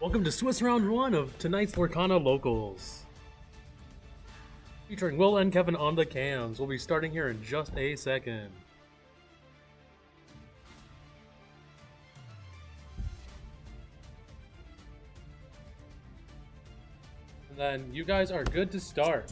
Welcome to Swiss Round 1 of tonight's Lorcana Locals. Featuring Will and Kevin on the cams. We'll be starting here in just a second. And then you guys are good to start.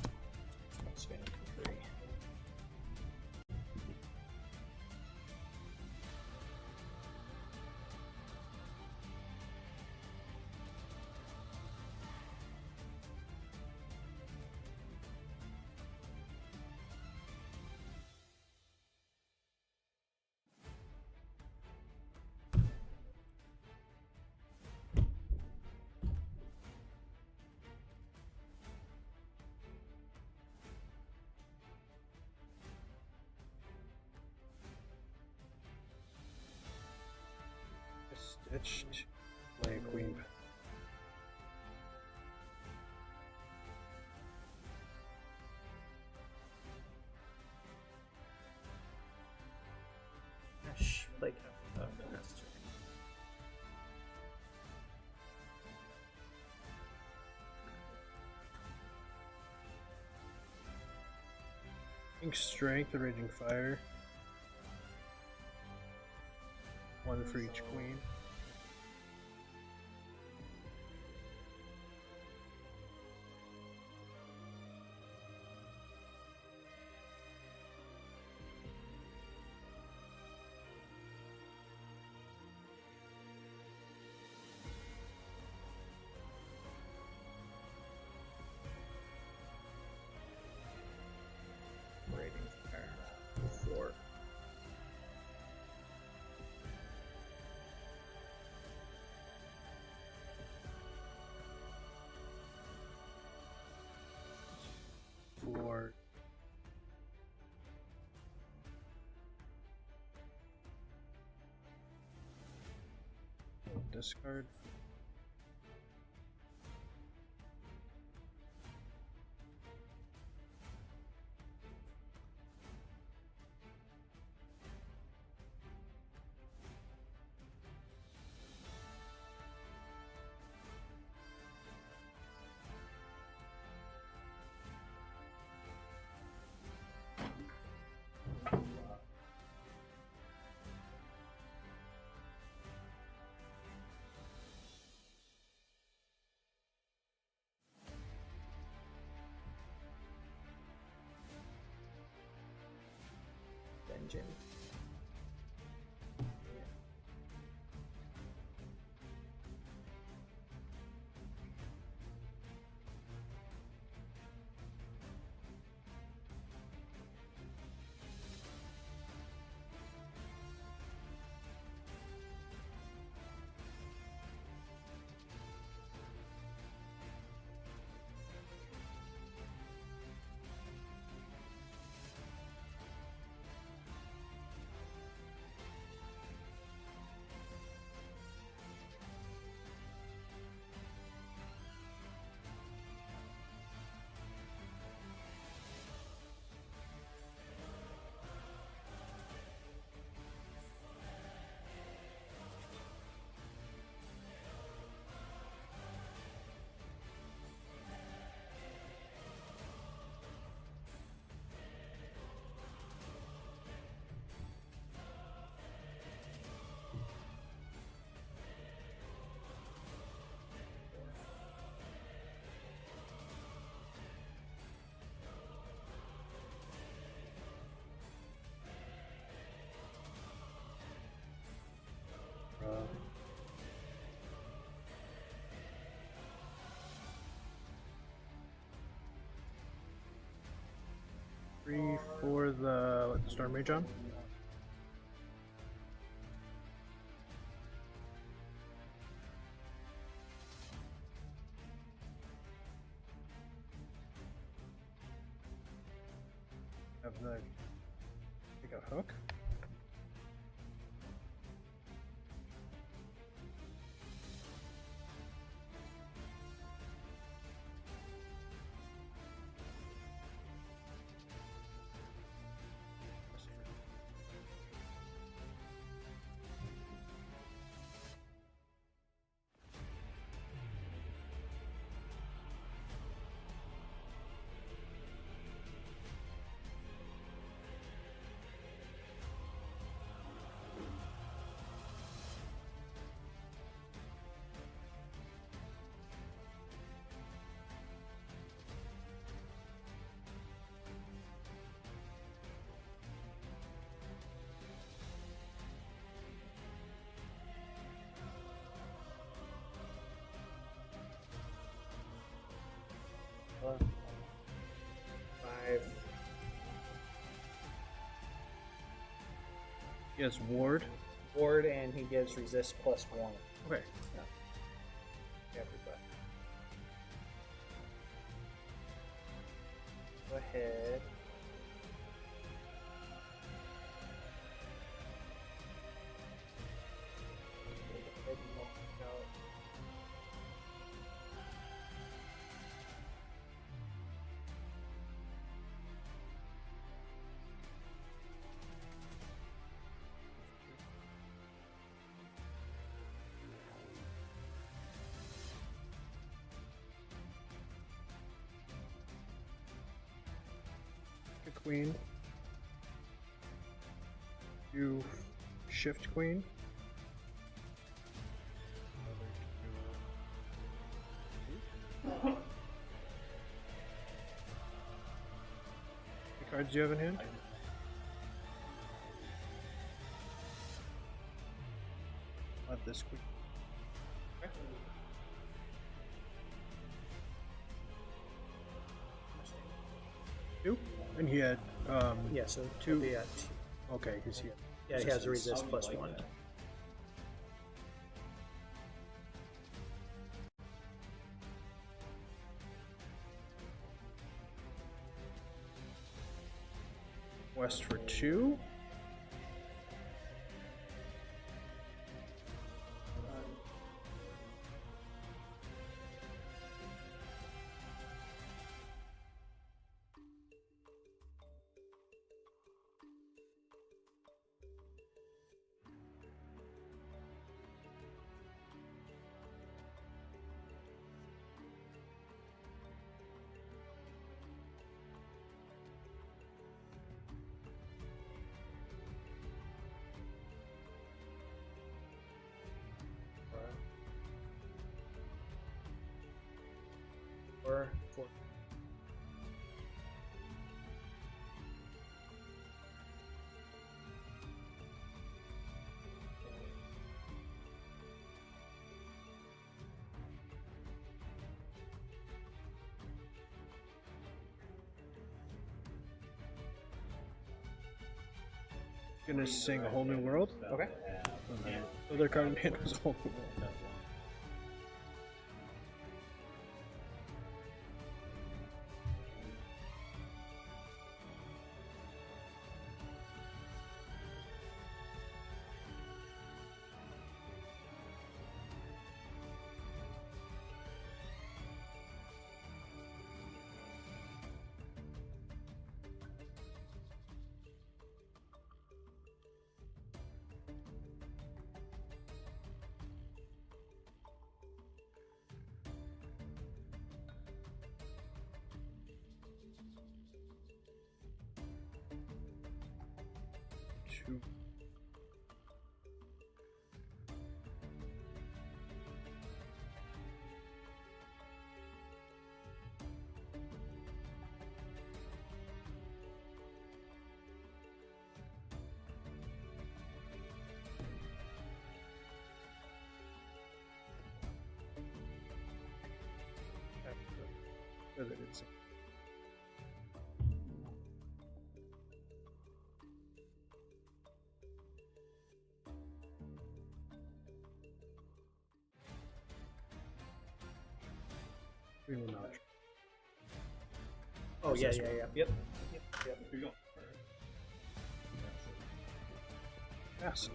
Stitched play queen. Ash, play captain master. Ink Strength, the Raging Fire. One for each queen. Rating fire. 4. For discard. Dungeon. Three for the Storm Mage on. Have the take a hook. 5. He has ward. Ward, and he gives resist +1. Okay. Every breath. Go ahead. Go ahead and knock it out. The queen. You shift queen. How many cards do you have in hand? Not this queen. Two? And he had Yeah, so Two. two. Yeah, okay, because he had he has a resist +1. West for 2. Or 4. Gonna sing A Whole New World. Okay. So their card in hand was A Whole New World. Two. Because I did sing. We will not. Oh, yeah. Yep. Yes.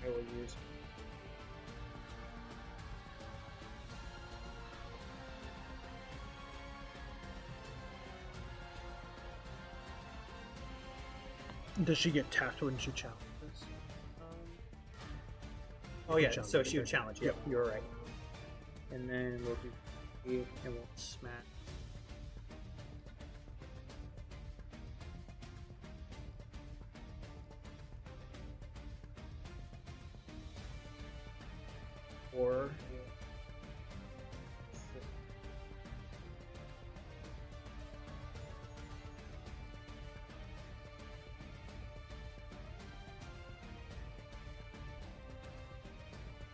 I will use Does she get tapped when she challenges? Oh yeah, Challenge, so she would okay. challenge. Yep, you're right. And then we'll do 3, and we'll smash. Or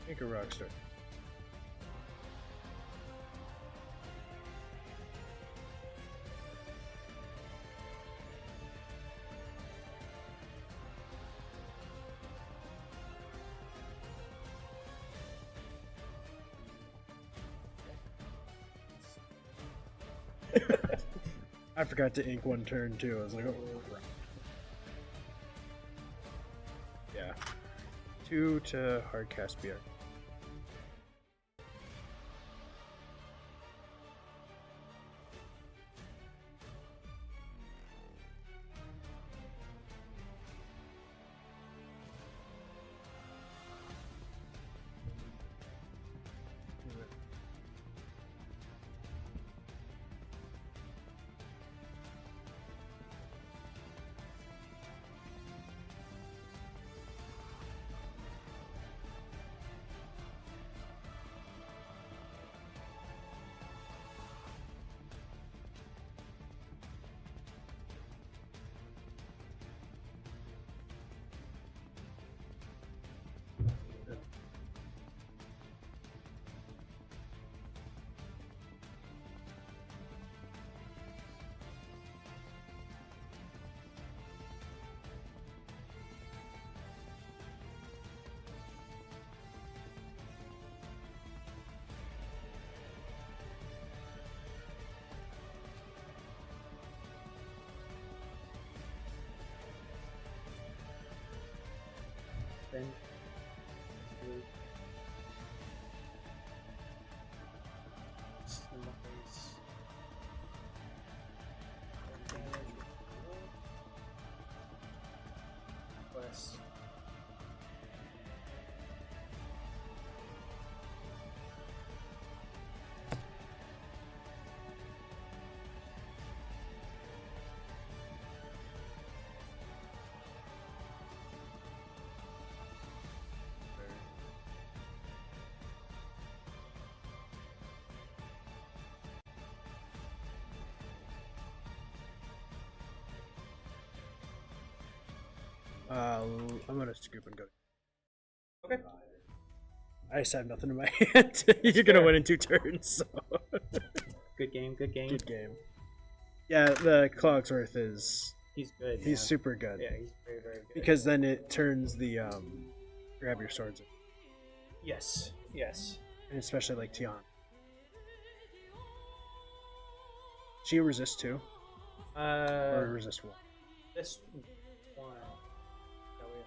Make a rock star. I forgot to ink one turn too. I was like, oh crap. Yeah. 2 to hardcast BR. then plus I'm gonna scoop and go. okay. I just have nothing in my hand. You're gonna win in 2 turns. So. Good game. Good game. Good game. Yeah, the Clogsworth is. He's good. He's super good. Yeah, he's very very good. Because then it turns the grab your swords, yes, yes. and especially like Tian. She resist 2 or resist 1. This one. Go in.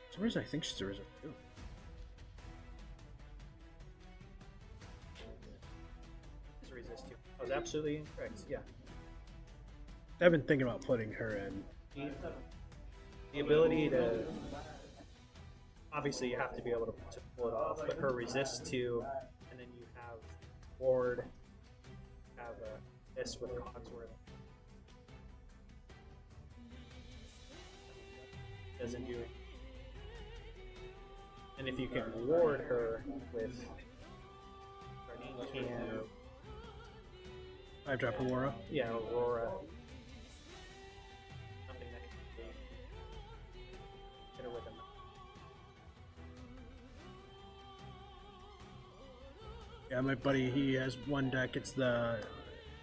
For some reason, I think she's a resist 2. Just resist you. I was absolutely incorrect. Yeah. I've been thinking about putting her in. The ability to. Obviously, you have to be able to pull it off, but her resist to, and then you have ward, have this with Cogsworth. Doesn't do it. And if you can ward her with. Can, I drop Aurora. yeah, Aurora. Something that can hit her with a. Yeah, my buddy, he has one deck. It's the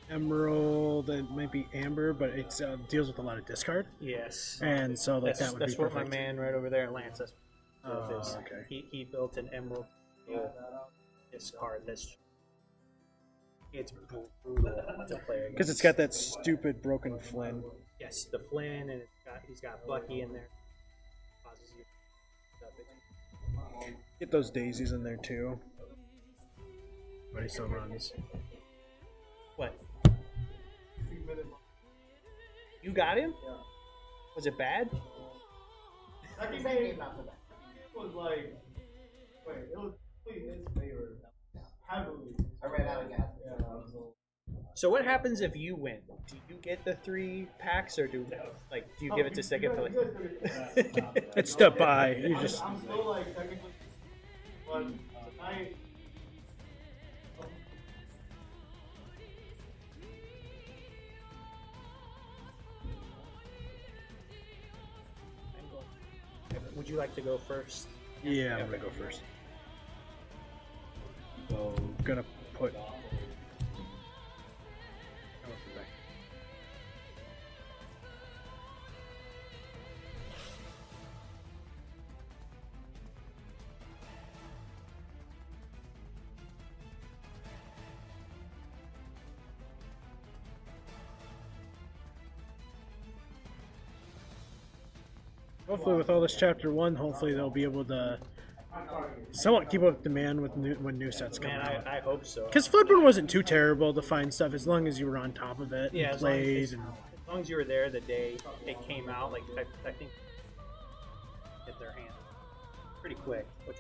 Emerald. It might be Amber, but it deals with a lot of discard. Yes. And so like that would that's be what perfect. my man right over there, Lance. That's what it is. Okay. He built an emerald discard this. It's brutal to play against. Because it's got that stupid broken Flynn. Yes, the Flynn, and he's got Bucky in there. Causes you. Get those daisies in there too. But he still runs. What? You got him? Yeah. Was it bad? Second game was like, wait, it was completely in his favor. Heavily. I ran out of gas. Yeah, I was a little... So what happens if you win? Do you get the 3 packs, or do you give it to second place? It's step by. You just. I'm still like technically, but tonight. Would you like to go first? Yeah, I'm gonna go first. So gonna put. Hopefully, with all this chapter 1, hopefully they'll be able to somewhat keep up demand with when new sets come Man, out. I hope so. Because Flippin wasn't too terrible to find stuff as long as you were on top of it Yeah, and as long played. as you were there the day it came out, like I think get their hand pretty quick. Which,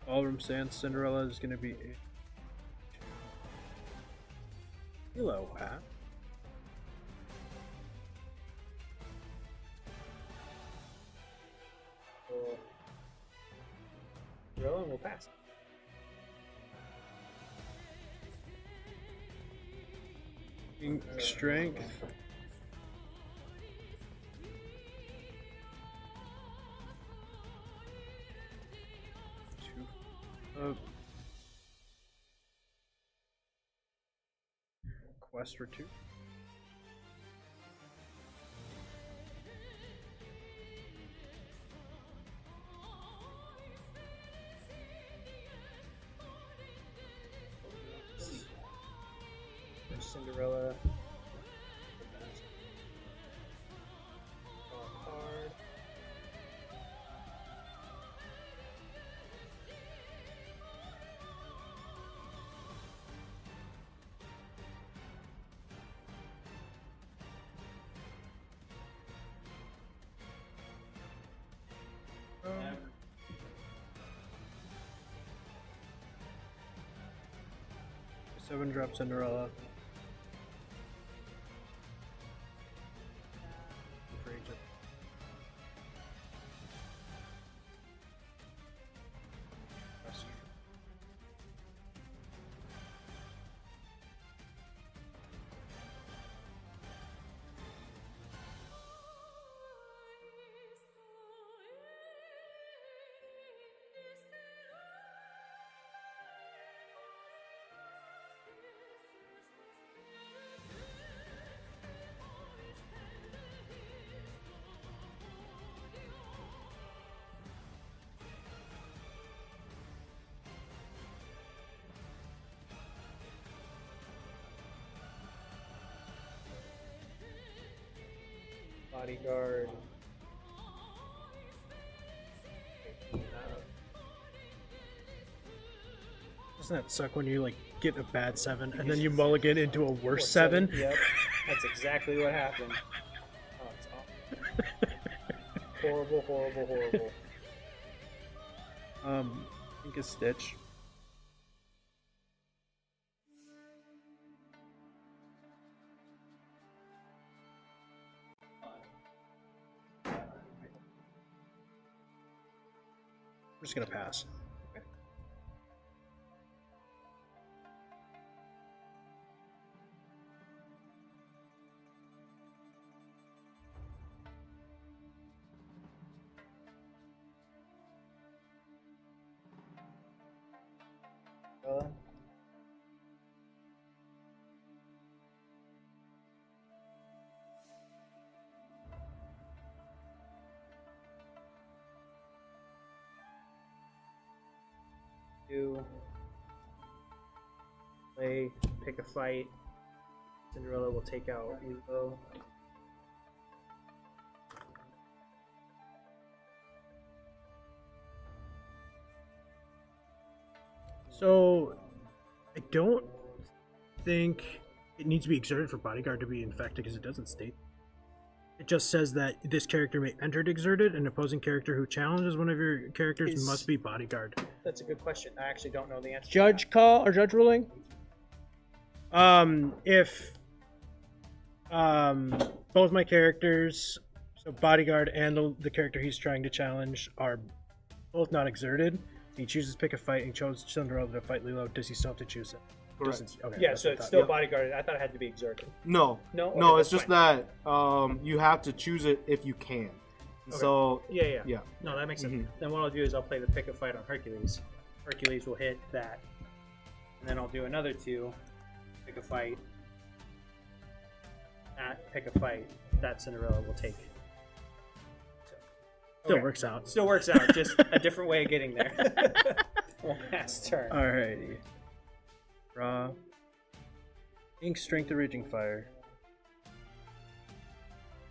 Ballroom Sands Cinderella is going to be. Hello, Pat. Drill and we'll pass. Strength. Quest for 2. Cinderella. Card. Seven drop Cinderella. Bodyguard. Doesn't that suck when you like get a bad 7 and then you mulligan into a worse 7? Yep, that's exactly what happened. Oh, it's awful. Horrible, horrible, horrible. I think a Stitch. I'm just gonna pass. play, pick a fight. Cinderella will take out Lilo. So, I don't think it needs to be exerted for bodyguard to be infected because it doesn't state. It just says that this character may enter it exerted. An opposing character who challenges one of your characters must be bodyguard. That's a good question. I actually don't know the answer. Judge call or judge ruling? If both my characters, so bodyguard and the character he's trying to challenge, are both not exerted, he chooses to pick a fight and he chose Cinderella to fight Lilo, does he still have to choose it? Correct. Okay, Yeah, that's so what I it's thought. still Yep. bodyguarded. I thought it had to be exerted. No, No? Okay, no. that's It's just fine. that you have to choose it if you can. Okay. So Yeah. yeah. No, that makes sense. Mhm. Then what I'll do is I'll play the pick a fight on Hercules. Hercules will hit that. And then I'll do another 2, pick a fight. At pick a fight, that Cinderella will take. So, Still okay. works out. Still works out, just a different way of getting there. One last turn. Alrighty. Draw. Ink Strength of Raging Fire.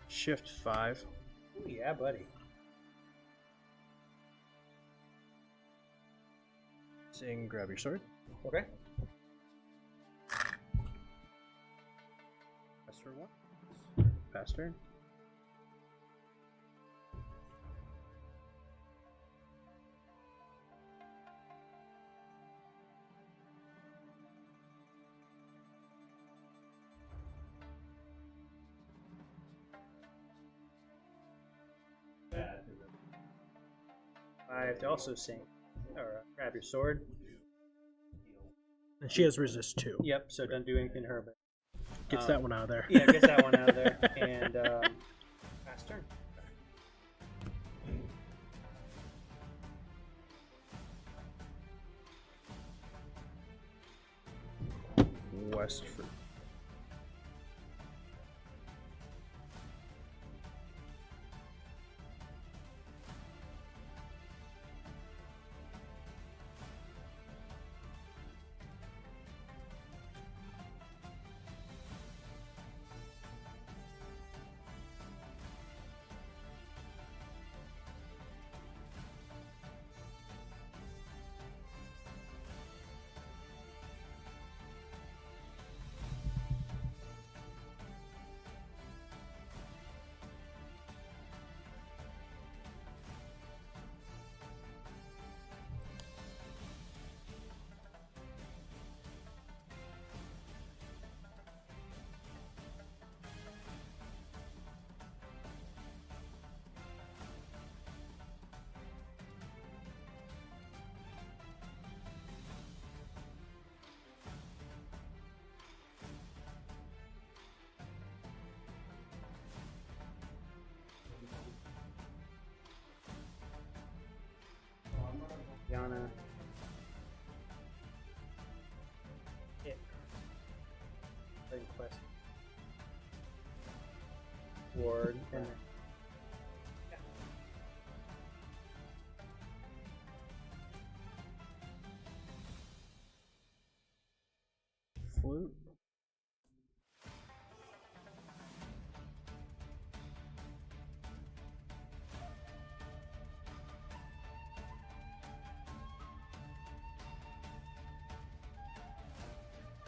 Shift 5. Ooh, yeah, buddy. Sing, grab your sword. Okay. Pass for 1. Pass turn. I have to also sing, or grab your sword. And she has resist 2. Yep, so don't do anything to her, but Gets that one out of there. yeah, gets that one out of there. And pass turn. West for Yana. Hit. Play quest. Ward. And then. Yeah. flute.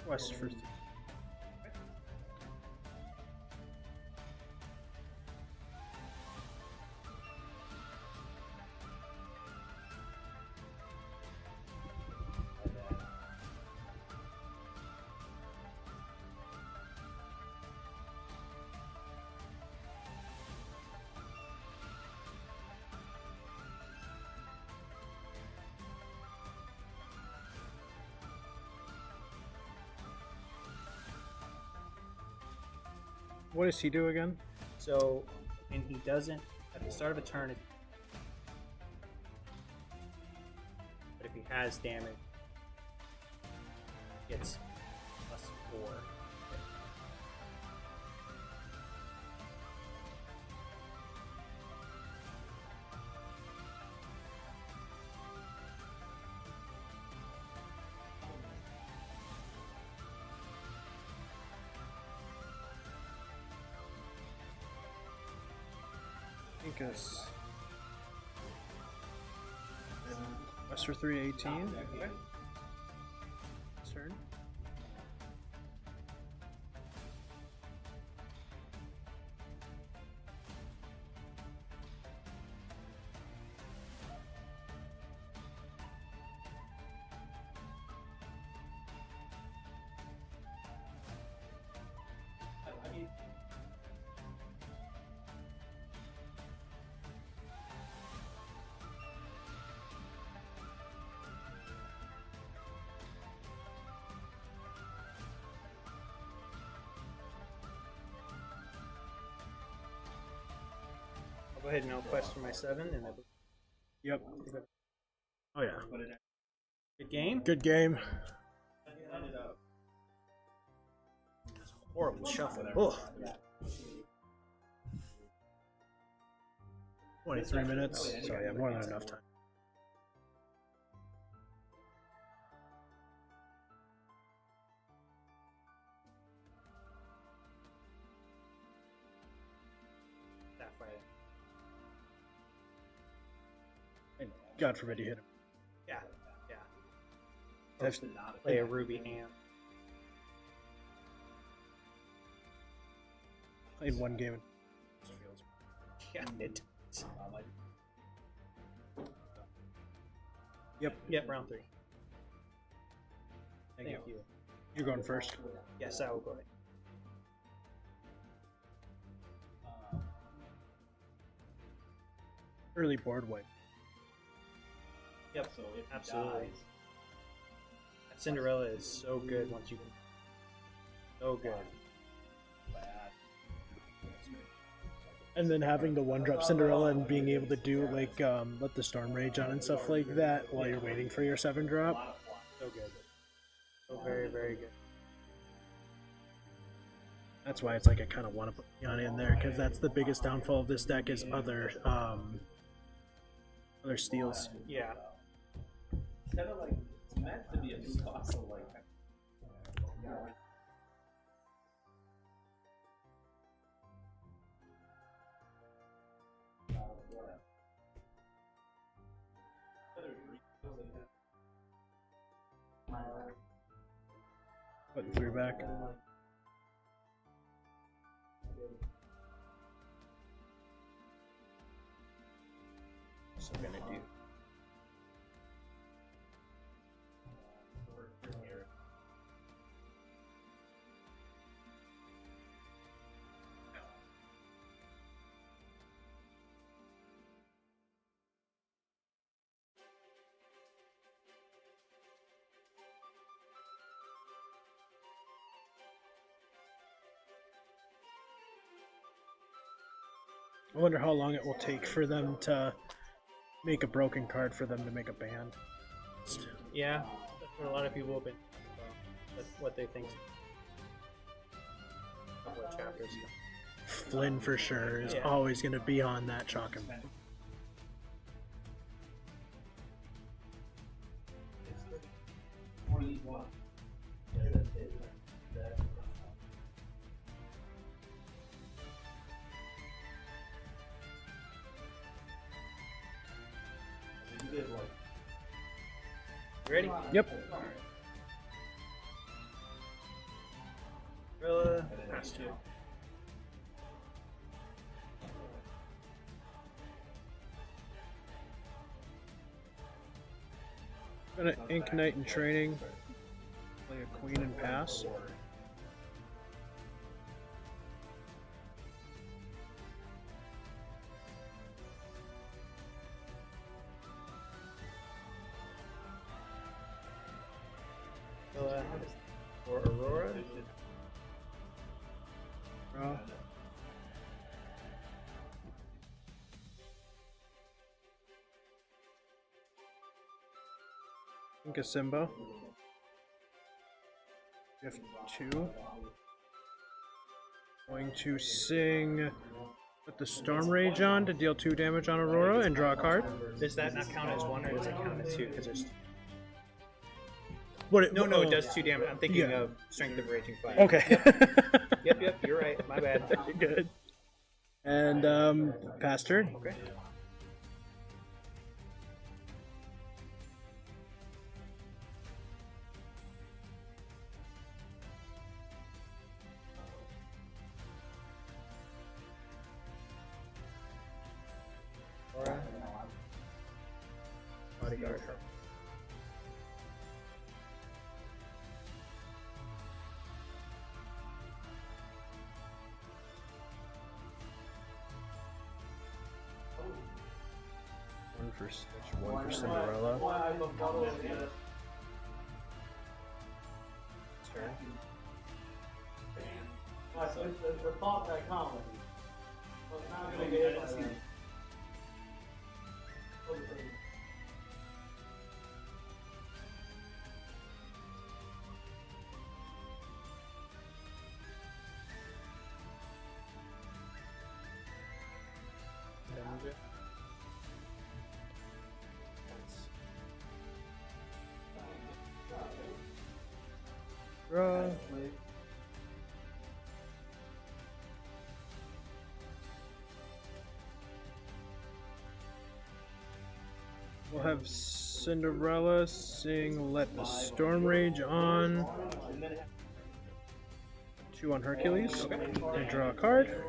West for 3. What does he do again? So, and he doesn't at the start of a turn. But if he has damage, it's +4. make us. West for 318. Okay. Turn. Go ahead and I'll quest for my 7 and Yep. Oh yeah. good game. Good game. Horrible shuffle. Oh. 23 minutes. So yeah, more than enough time. Sapphire. And God forbid you hit him. Yeah, yeah. That's Play a ruby hand. in one game. Yeah, it. Yep. Round 3. Thank you. you. You're going first. Yes, I will go ahead. Early board wipe. Yep, absolutely. That Cinderella is so good once you. So good. And then having the one drop Cinderella and being able to do like let the storm rage on and stuff like that while you're waiting for your 7 drop. So good. So very, very good. That's why it's like I kind of want to put Yana in there because that's the biggest downfall of this deck is other steals. Yeah. Kind of like it's meant to be a stock, so like. Putting 3 back. So we're gonna do. I wonder how long it will take for them to make a broken card for them to make a band. Yeah, that's what a lot of people have been. That's what they think. A couple of chapters ago. Flynn for sure is Yeah. always going to be on that chalk and You ready? Yep. Pass you. Gonna Ink Knight in training. Play a queen and pass. Or Aurora. Draw. Think of Simba. Gift 2. Going to sing. Put the Storm Rage on to deal 2 damage on Aurora and draw a card. Does that not count as 1 or does it count as 2? Because there's What? no, it does 2 damage. I'm thinking Yeah. of Strength of Raging Fire. Okay. Yep, you're right. My bad. Good. And pass turn. Okay. Aura. Bodyguard. One for Stitch, one for Cinderella. Turn. It's the thought that counts. So it's not gonna get it. Damage it. Draw. We'll have Cinderella sing Let the Storm Rage on. 2 on Hercules. And draw a card.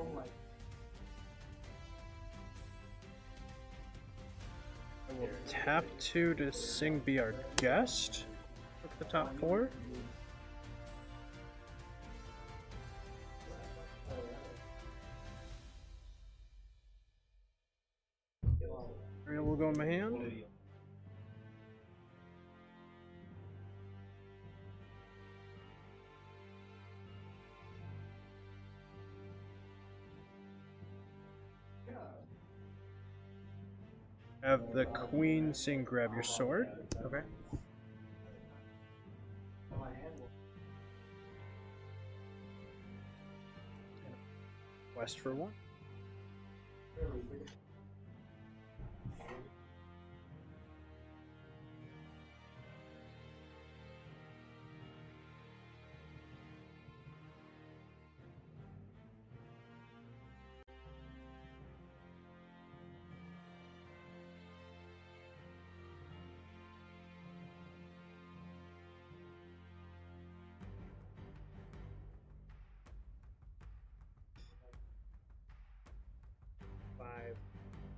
I will tap 2 to sing Be Our Guest. Look at the top 4. Ariel will go in my hand. Have the Queen sing Grab Your Sword. Okay. Quest for 1.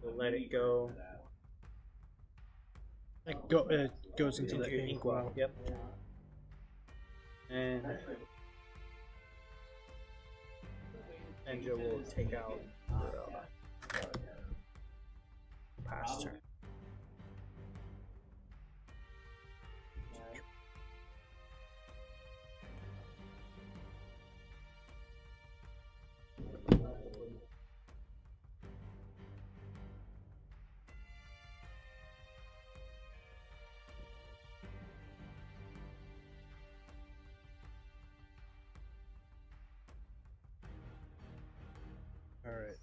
We'll let it go It goes into the inkwell. Yep. And Joe will take out pass turn. Alright.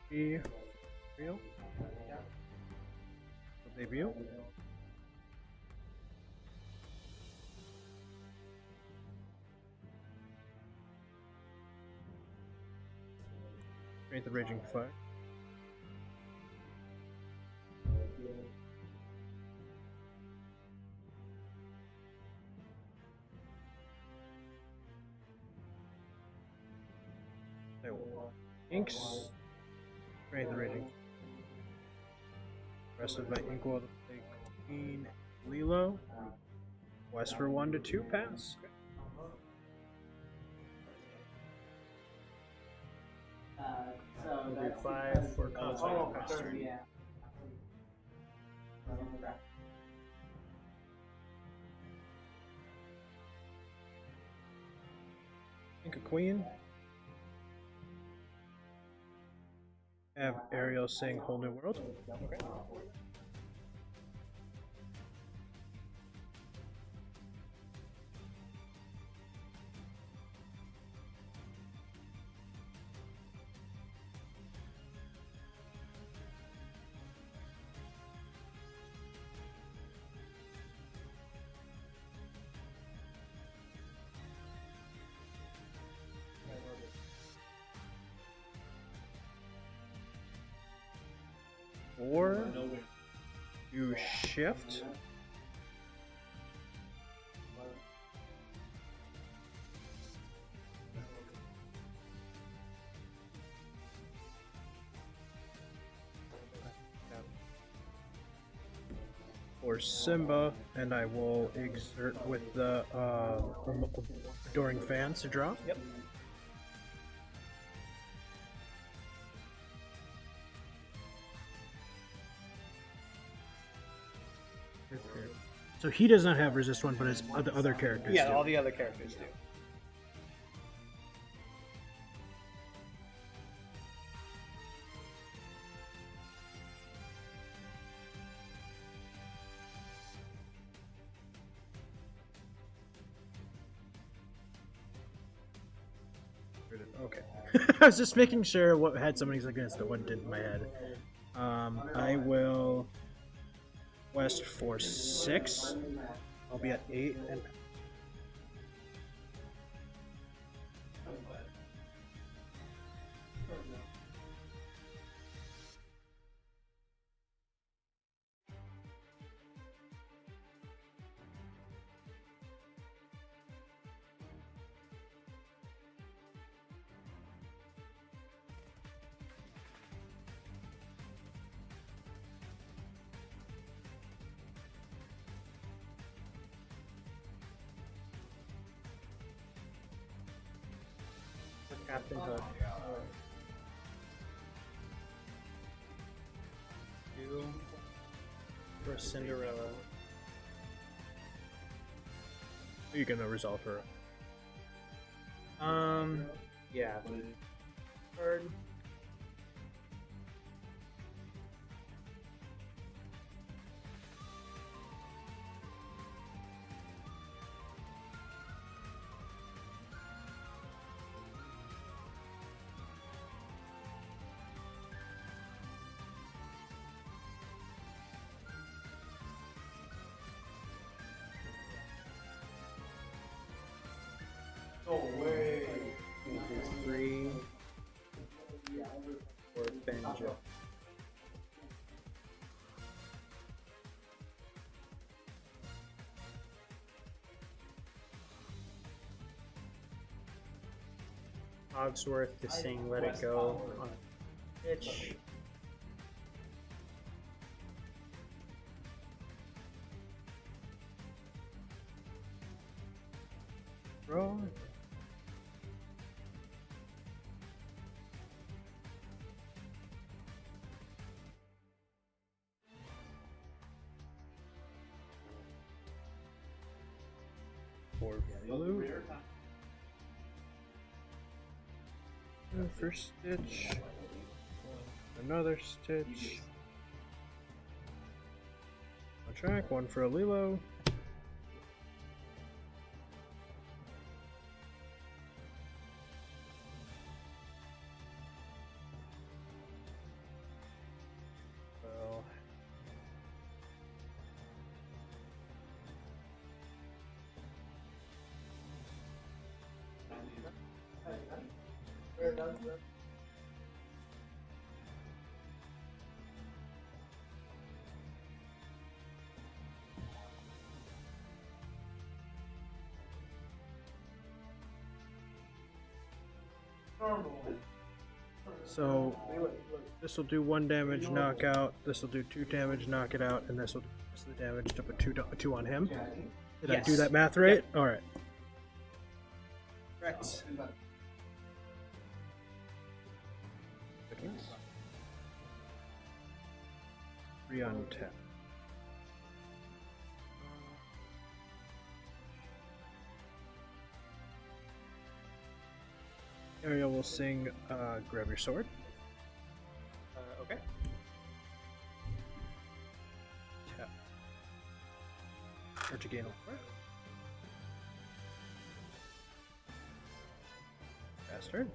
Be real. Debut. Create the Raging Fire. There we go. Inks. Create the Raging. Rest of my ink will take Queen Lilo. West for 1 to 2 pass. We'll do 5 for cosmic pass turn. Yeah. Think a Queen. Have Ariel sing Whole New World. Okay. 4. Do shift. For Simba, and I will exert with the Adoring Fans to draw. Yep. So he does not have resist 1, but his other characters Yeah, do. all the other characters do. Okay. I was just making sure what had somebody's against it, what didn't in my head. I will west for 6. I'll be at 8 and Captain Hook. 2 for Cinderella. you're gonna resolve her. Yeah. Card. No way. 3 for Benja. Hogsworth to sing Let It Go on a pitch. Roll. For blue. First stitch. Another stitch. On track, 1 for a Lilo. Well, so this will do 1 damage knockout, this will do 2 damage knock it out, and this will do the damage to put 2 on him. Did I do Yes. that math right? Alright. Correct. Thickness. 3 on 10. Ariel will sing Grab Your Sword. Okay. Tap. Or to gain a Bastard.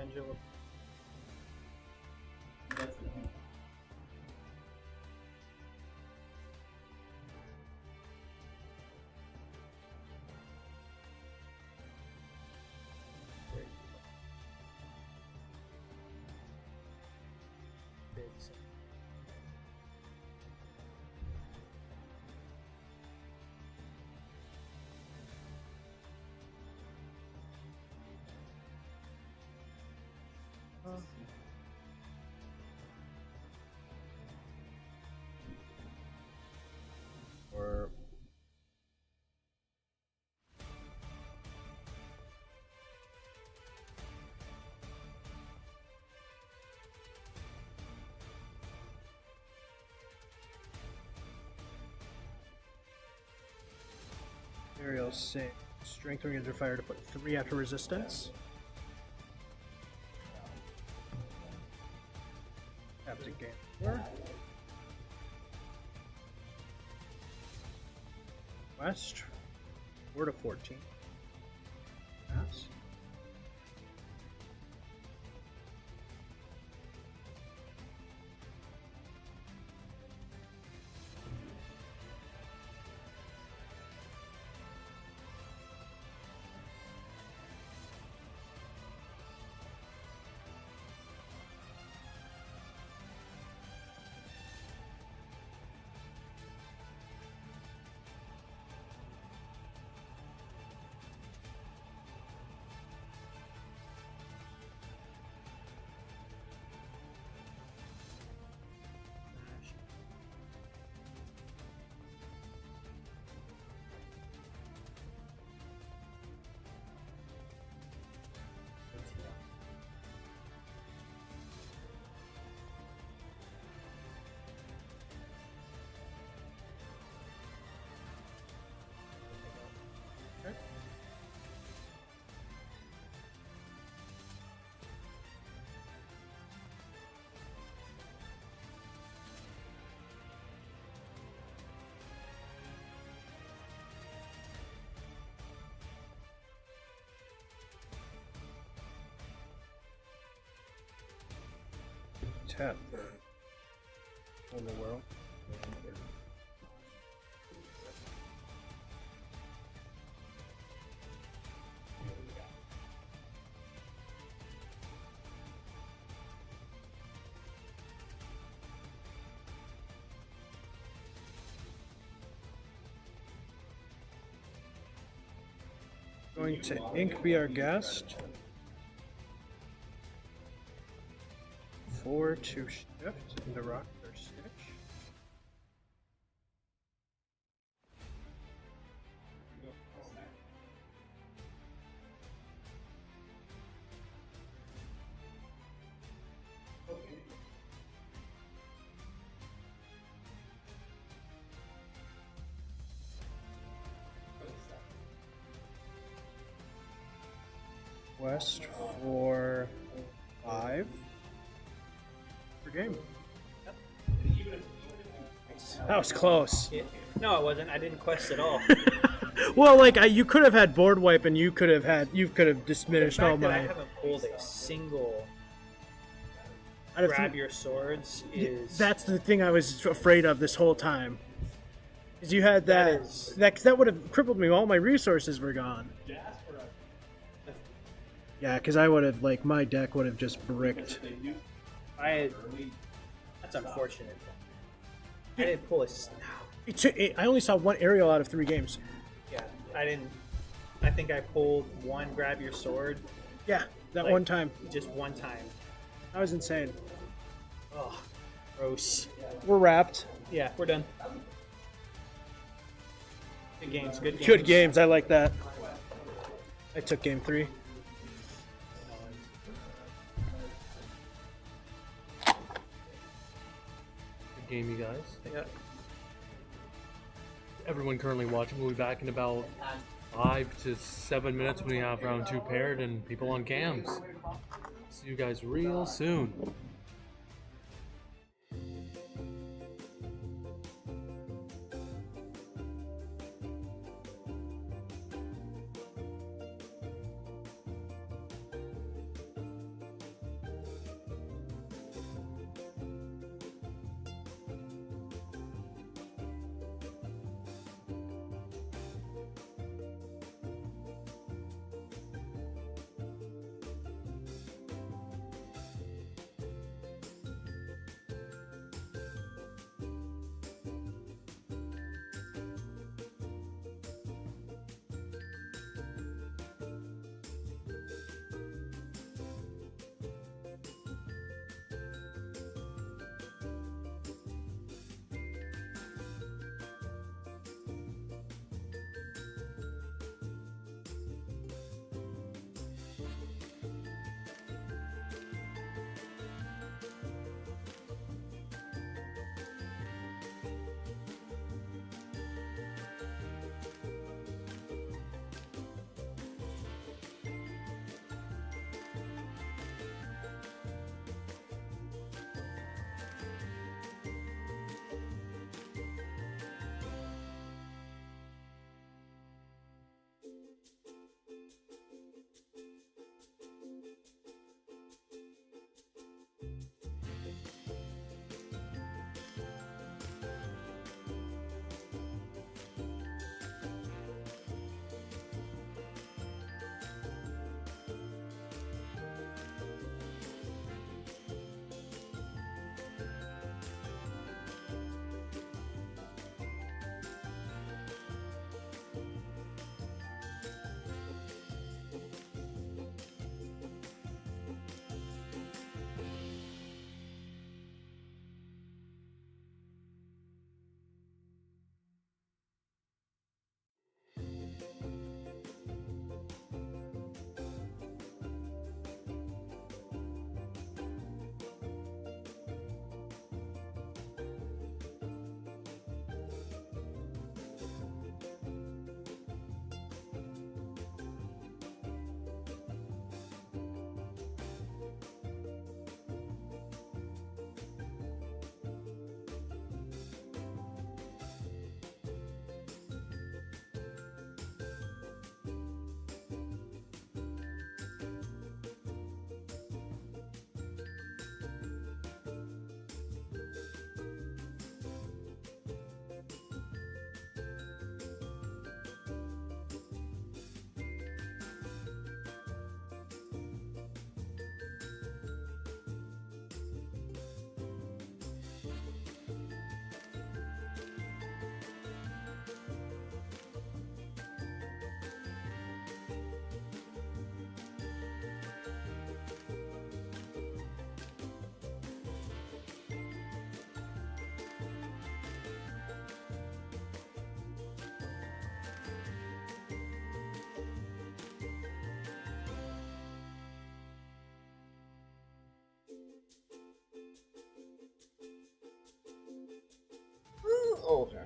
engine will. Or Ariel saying strength oriented fire to put 3 after resistance. Have to gain 4. West 4 to 14. Pass. Tap. On the world. Going to Ink be our guest. 4 to shift into rock or stitch. West for 5 per game. That was close. No, it wasn't. I didn't quest at all. Well, like you could have had board wipe, and you could have The diminished fact all that I my. haven't pulled a single Out of grab your swords is. That's the thing I was afraid of this whole time. Because you had That that. is- That would have crippled me. All my resources were gone. Yeah, because I would have my deck would have just bricked. That's unfortunate. I didn't pull a. I only saw 1 aerial out of 3 games. Yeah, I didn't. I think I pulled one grab your sword Yeah, that Like- one time. just one time. That was insane. Oh, gross. We're wrapped. Yeah, we're done. Good games. Good games. Good games. I like that. I took game 3. good game, you guys. Yeah. Everyone currently watching will be back in about 5 to 7 minutes when we have round 2 paired and people on cams. See you guys real soon.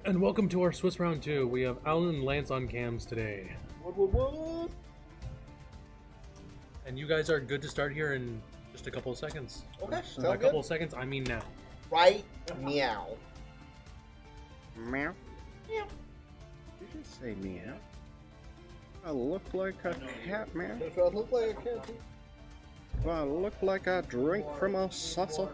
And welcome to our Swiss round 2. We have Alan and Lance on cams today. What? And you guys are good to start here in just a couple of seconds. Okay, By a sounds couple good. of seconds, I mean now. Right meow. Meow. Meow. Did you say meow? I look like a cat, man. If I look like a cat, too. Do I look like I drink from a saucer?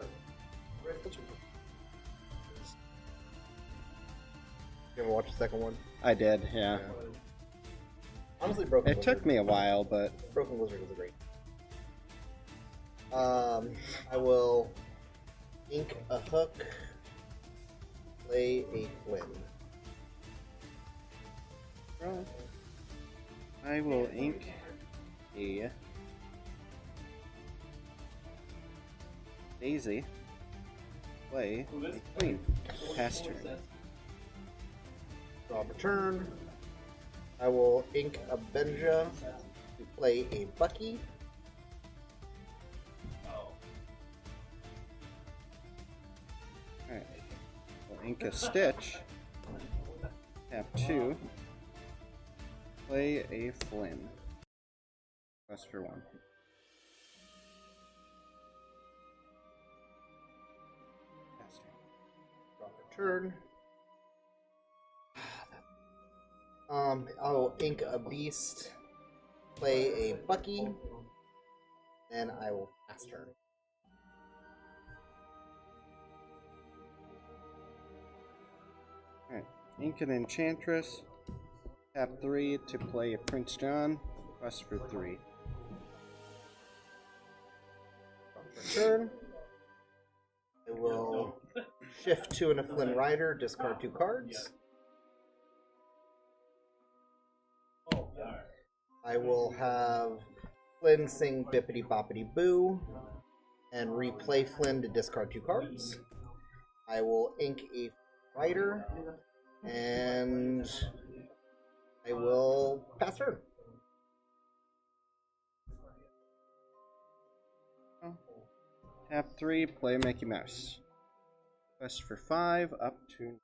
You ever watch the second one? I did, yeah. Honestly, Broken It Lizard. took me a while, but Broken Lizard is a great. I will ink a hook, play a Flynn. well, I will ink a Daisy, play a Queen. Pass turn. Draw a turn. I will ink a Benja to play a Bucky. Alright. We'll ink a Stitch. Tap 2. Play a Flynn. Quest for 1. Pass turn. Draw a turn. I will ink a Beast, play a Bucky, and I will pass turn. Alright. Ink an Enchantress. Tap 3 to play a Prince John. Quest for 3. Turn. I will shift to an Flynn Rider, discard 2 cards. I will have Flynn sing Bippity Boppity Boo and replay Flynn to discard 2 cards. I will ink a Rider and I will pass turn. Tap 3, play Mickey Mouse. Quest for 5, up to...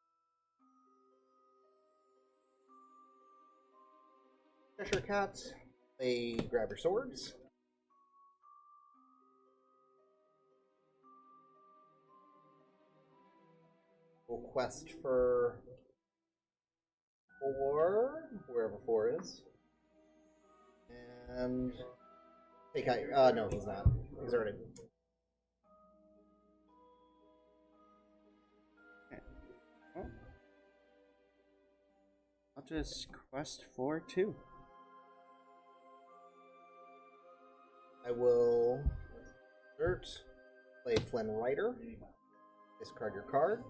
Cheshire Cat, play Grab Your Swords. We'll quest for 4, wherever 4 is. And take out, no, he's not. He's already. Oh. I'll just quest for 2. I will insert, play Flynn Rider, discard your card,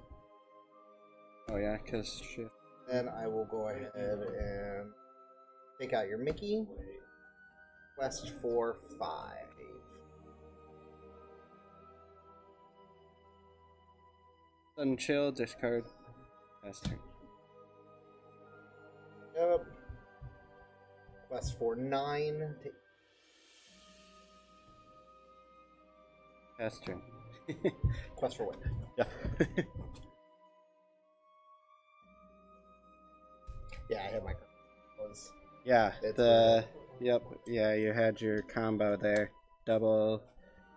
Oh yeah, cause shit. then I will go ahead and take out your Mickey, quest for 5. Sudden chill, discard. Pass turn. Yep. Quest for 9, take Pass turn. quest for win. Yeah. Yeah, I had my was Yeah, It's yep, yeah, you had your combo there. Double.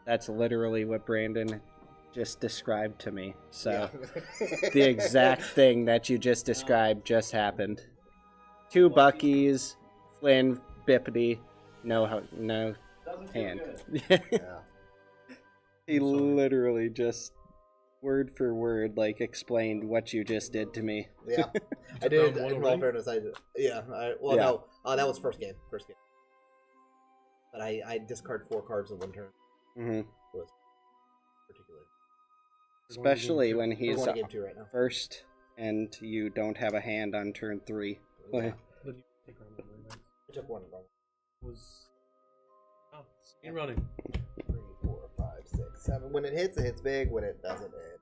That's literally what Brandon just described to me. So the exact thing that you just described just happened. 2 Buckies, Flynn, Bippity, no hand. Yeah. He literally just word for word explained what you just did to me. Yeah. I did, Round one in all already? fairness, I did. Yeah, Yeah. no, that was first game. But I discard 4 cards in 1 turn. Hmm. Was particular. Especially when We're he's going to game 2 right now. first and you don't have a hand on turn 3. Yeah. What did you take round one, right? I took 1 wrong. Was speed running. 3, 4, 5, 6, 7. When it hits big. When it doesn't, it.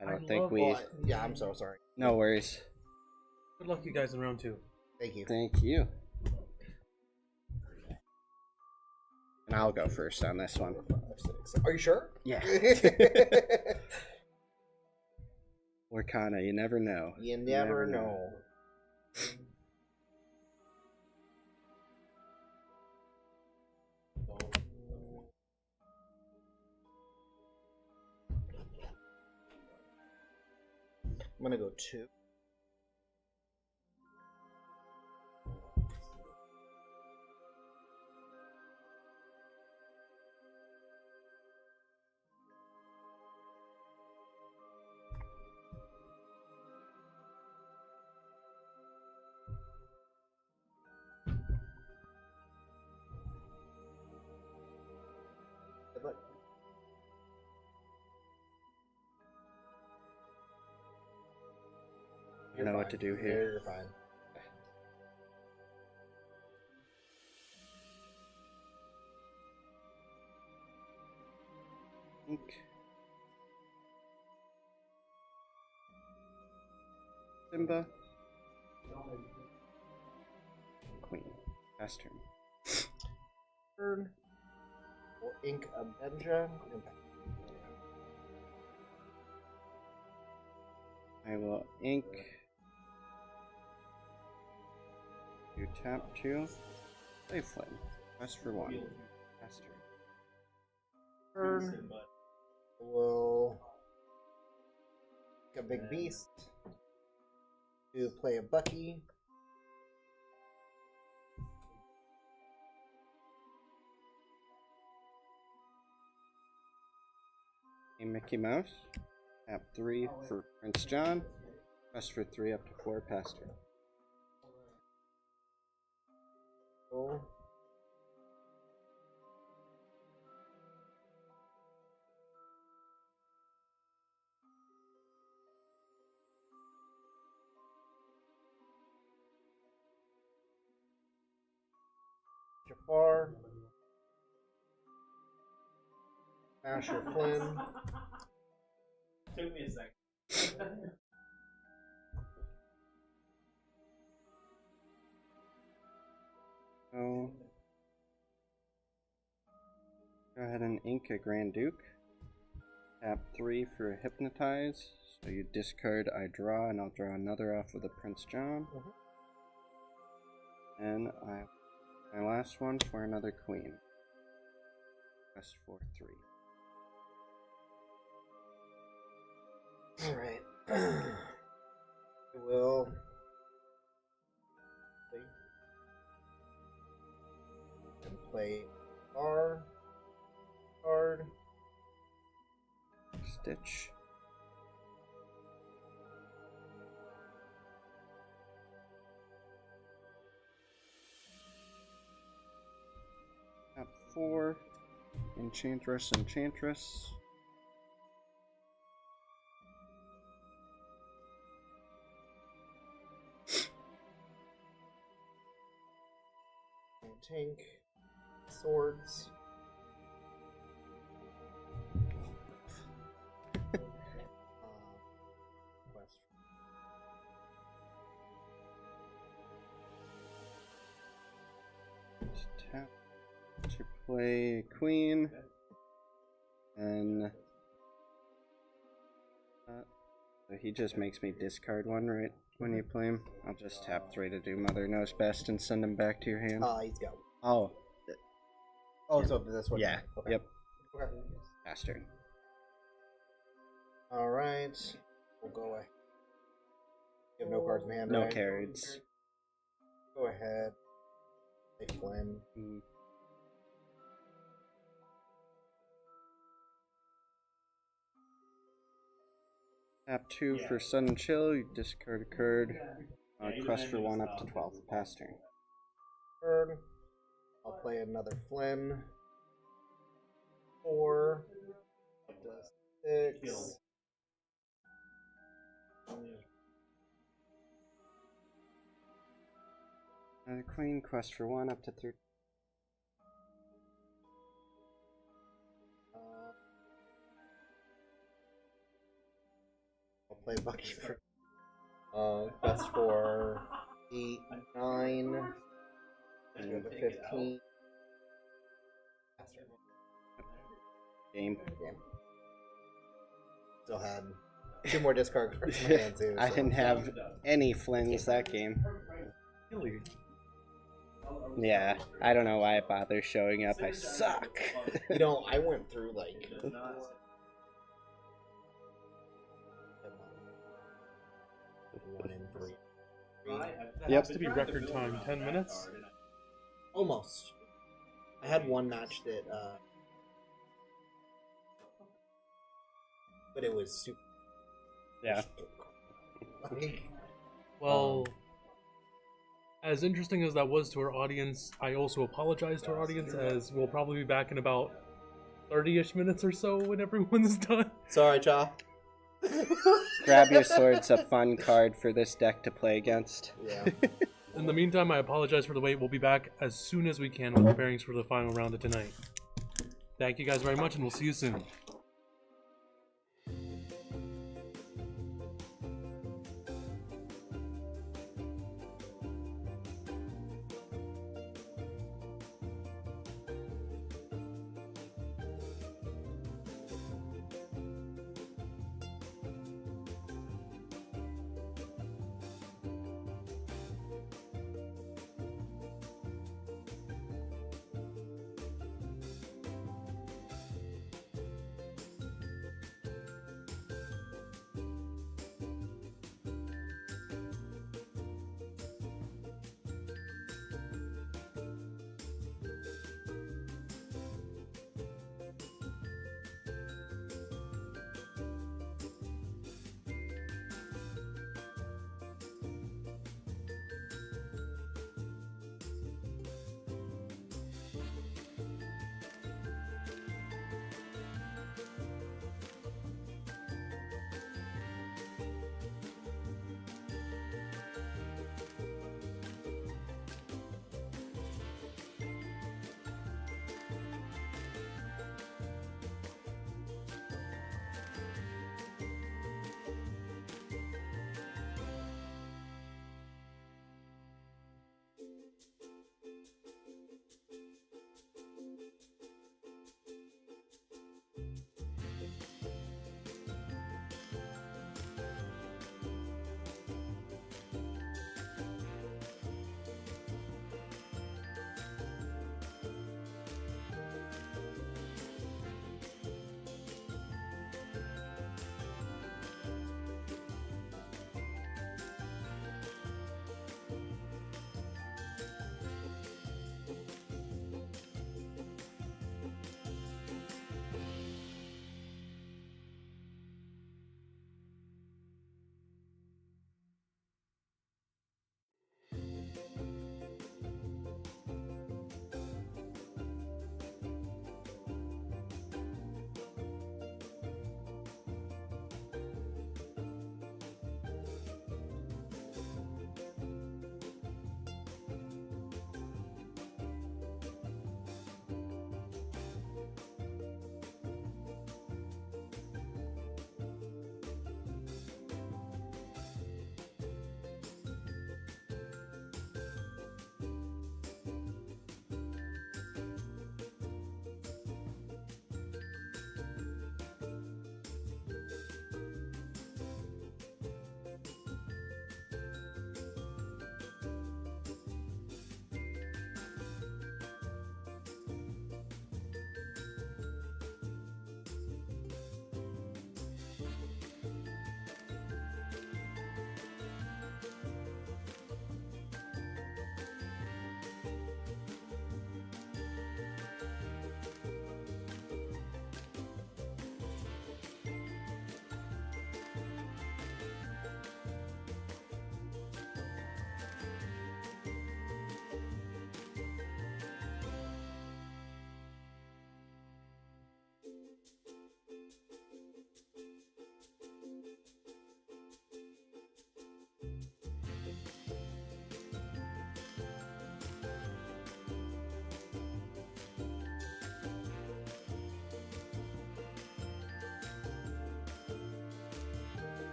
I don't I think love we... Well, yeah, I'm so sorry. No worries. Good luck, you guys, in round 2. Thank you. Thank you. And I'll go first on this one. 5, 6. Are you sure? Yeah. Lorcana, you never know. You never know. I'm gonna go 2. Good luck. I know what to do here. You're fine. Ink. Simba. Queen. Pass turn. Turn. We'll ink a Benja. I will ink. You tap 2. Play Flynn. Press for 1. Pass turn. Turn. We'll ink a big beast. To play a Bucky. A Mickey Mouse. Tap 3 for Prince John. Press for 3 up to 4. Pass turn. Go. Jafar. Asher Flynn. Took me a second. So, go ahead and ink a Grand Duke. Tap 3 for Hypnotize. So you discard, I draw, and I'll draw another off of the Prince John. And my last one for another Queen. Press for 3. Alright. I will play R card. Stitch. Tap 4. Enchantress, Enchantress. Tank. Swords. Quest. Tap to play Queen. And so he just makes me discard one right when you play him. I'll just tap 3 to do Mother Knows Best and send him back to your hand. He's go. Oh, Oh, so that's what. yeah. Okay. Yep. Okay. Pass turn. Alright. We'll go away. You have no cards in hand, No right? cards. Go ahead. Play Flynn. Mm. Tap 2 for Sudden Chill. You discard a card. Quest for 1 up to 12. Pass turn. Turn. I'll play another Flynn. 4. Up to 6. Another Queen. Quest for 1 up to 3. I'll play Bucky for quest for 8, 9. Let's go to 15. Game. Still had 2 more discard cards in my hand too. I so. didn't have any Flynns that game. Really? Yeah, I don't know why it bothers showing up. I suck. You know, I went through like. One in three. That has to be record time, 10 minutes? Almost. I had one match that, but it was super. Yeah. Well, as interesting as that was to our audience, I also apologize to our audience, as we'll probably be back in about 30-ish minutes or so when everyone's done. Sorry, Cha. Grab Your Sword's a fun card for this deck to play against. Yeah. In the meantime, I apologize for the wait. We'll be back as soon as we can with the pairings for the final round of tonight. Thank you guys very much, and we'll see you soon.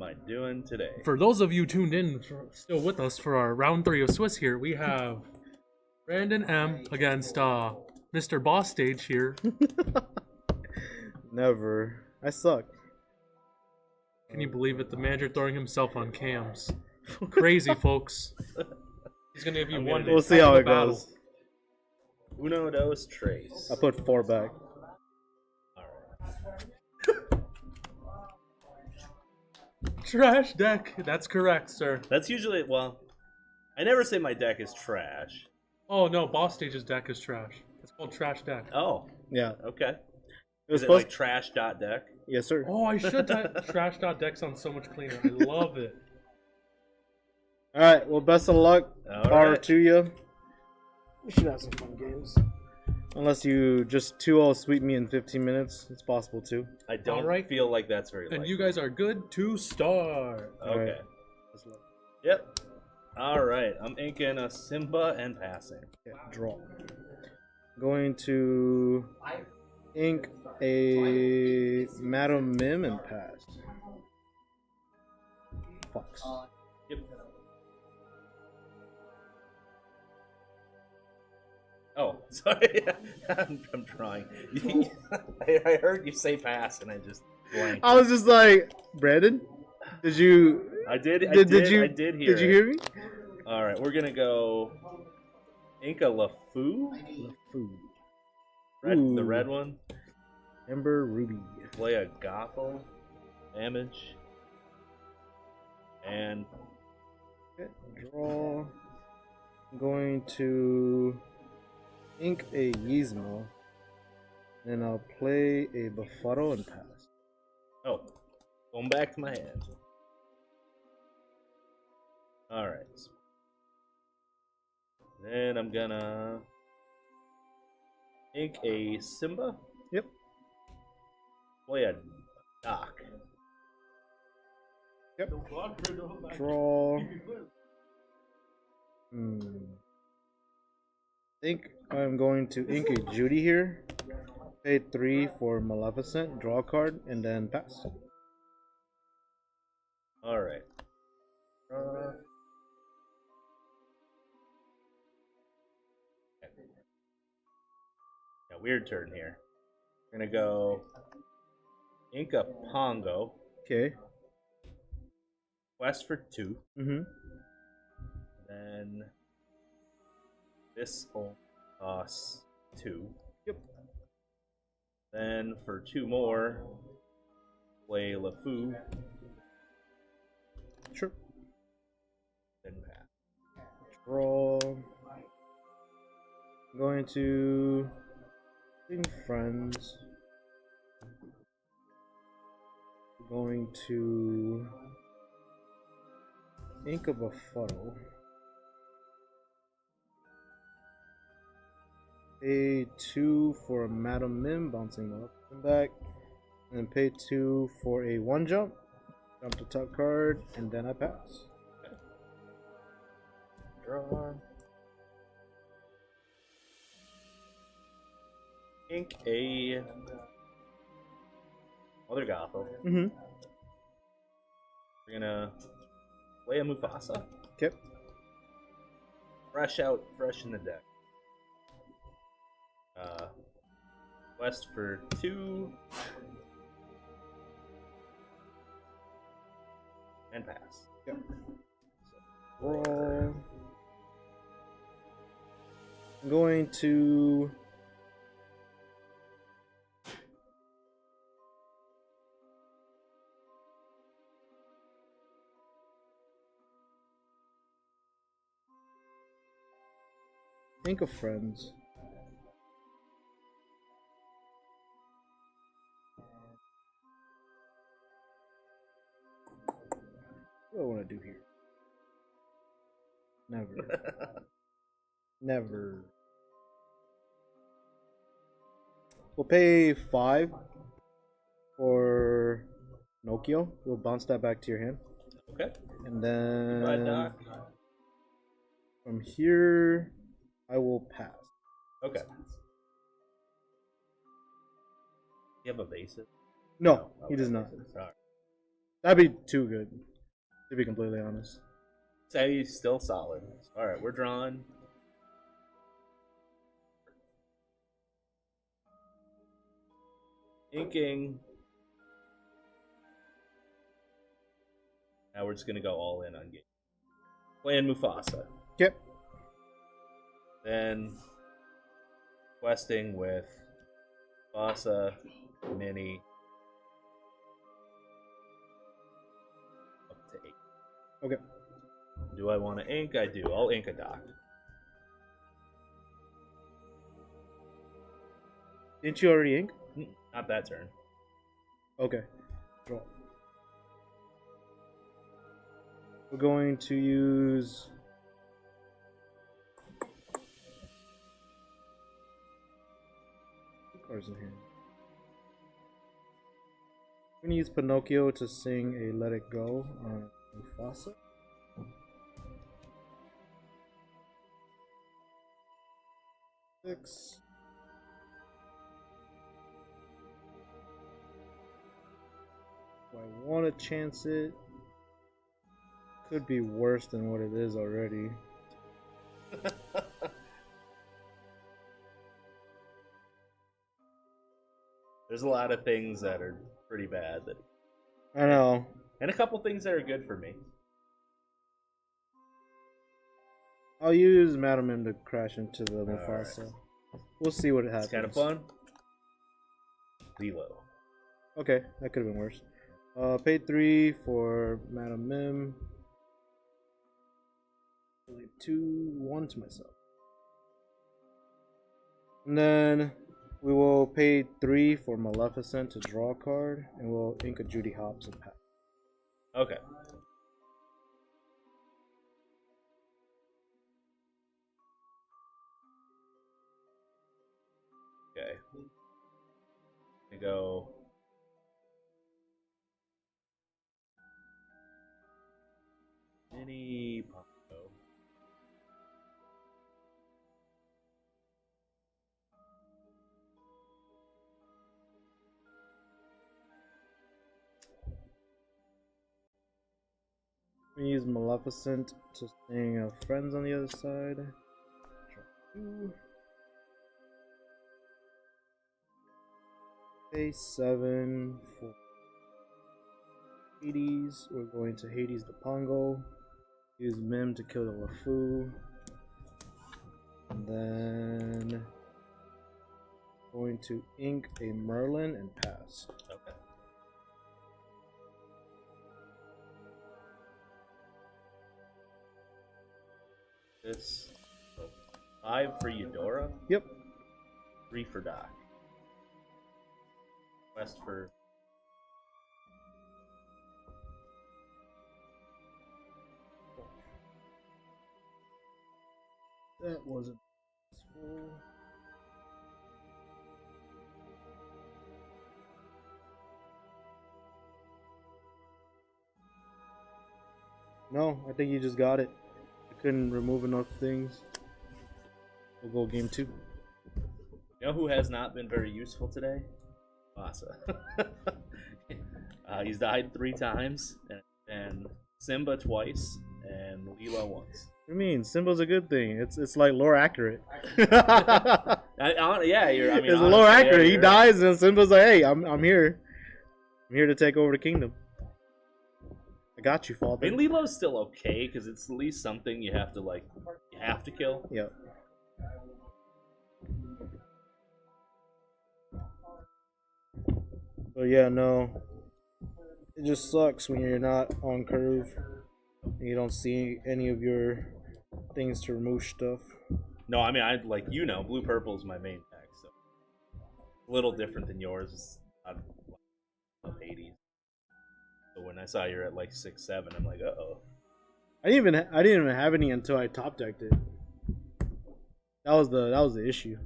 am I doing today? For those of you tuned in, still with us for our round 3 of Swiss here, we have Brandon M against Mr. Boss Stage here. Never. I suck. Can you believe it? The manager throwing himself on cams. Crazy, folks. He's gonna give you one. We'll see heck how of a it goes. Uno, dos, tres. I put 4 back. Trash deck. That's correct, sir. That's usually, well, I never say my deck is trash. Oh no, Boss Stage's deck is trash. It's called trash deck. Oh, Yeah. okay. It was Is it supposed like trash.deck? Yes, sir. Oh, I should type trash deck sounds so much cleaner. I love it. Alright, well, best of luck. All Power right. to you. We should have some fun games. Unless you just 2-0 sweep me in 15 minutes. It's possible too. I don't All right. feel like that's very And likely. you guys are good to start. Okay. Alright. Yep. All right. I'm inking a Simba and passing. Yeah, draw. Going to ink a Madam Mim and pass. Fox. Yep. Oh, sorry. I'm trying. I heard you say pass and I just blanked. I was just like, Brandon, did you? I did. I Did did. you? I did hear. Did you it. hear me? All right, we're gonna go Inca LaFou. Food. Red, the Ooh. red one. Ember Ruby. Play a Gothel. Damage. And Okay, draw. I'm going to ink a Yzma. Then I'll play a Buffalo and pass. oh, going back to my hand. All right. Then I'm gonna ink a Simba. Yep. Play a Doc. Yep. Draw. Think I'm going to ink a Judy here. Pay 3 for Maleficent, draw a card, and then pass. All right. Yeah, weird turn here. We're gonna go Inca Pongo. Okay. Quest for 2. Mm-hmm. Then this will cost 2. Yep. Then for 2 more, play LeFou. Sure. Then pass. Draw. I'm going to think friends. Going to ink a Buffalo. Pay 2 for a Madam Mim, bouncing up and back. And then pay 2 for a 1 jump. Jump to top card, and then I pass. Draw. Ink a Mother Gothel. Mm-hmm. We're gonna play a Mufasa. Okay. Fresh in the deck. Quest for 2. And pass. Yep. Draw. I'm going to think of friends. What do I want to do here? Never. Never. We'll pay 5 for Nokia. We'll bounce that back to your hand. Okay. And Right, then Doc. from here, I will pass. Okay. You have a basis? No, he Okay. does not. Alright. That'd be too good, to be completely honest. Say he's still solid. All right, we're drawing. Inking. Now we're just gonna go all in on game. Playing Mufasa. Yep. Then questing with Mufasa, Mini, up to 8. Okay. Do I want to ink? I do. I'll ink a doc. Didn't you already ink? Not that turn. Okay. Draw. We're going to use... Two cards in here. We're going to use Pinocchio to sing a Let It Go on Mufasa. Six. Do I want to chance it? Could be worse than what it is already. There's a lot of things that are pretty bad, that, I know. and a couple things that are good for me. I'll use Madam M to crash into the Mufasa. Right. We'll see what happens. It's kind of fun. Lilo. Okay, that could have been worse. Paid 3 for Madam Mim. Leave 2, 1 to myself. And then we will pay 3 for Maleficent to draw a card, and we'll ink a Judy Hopps and pass. Okay. Okay. We go. Mini Pongo. We use Maleficent to sing Friends on the other side. Draw 2. Pay 7 for Hades. We're going to Hades the Pongo. Use Mim to kill the LeFou. And then going to ink a Merlin and pass. Okay. This 5 for Eudora, Yep. 3 for Doc. Quest for That wasn't useful. No, I think you just got it. I couldn't remove enough things. We'll go game 2. You know who has not been very useful today? Masa. He's died 3 times, and Simba twice, and Lilo once. What do you mean? Simba's a good thing. It's like lore accurate. Yeah, you're. I mean, it's honestly, lore accurate. yeah, He dies, and Simba's like, "Hey, I'm here. I'm here to take over the kingdom. I got you, father." I mean, Lilo's still okay because it's at least something you have to kill. Yep. But yeah, no. It just sucks when you're not on curve and you don't see any of your things to remove stuff. No, I mean, blue purple is my main deck, so a little different than yours. I love Hades. So when I saw you're at like 6-7, I'm like, uh-oh. I didn't even have any until I top decked it. That was the issue.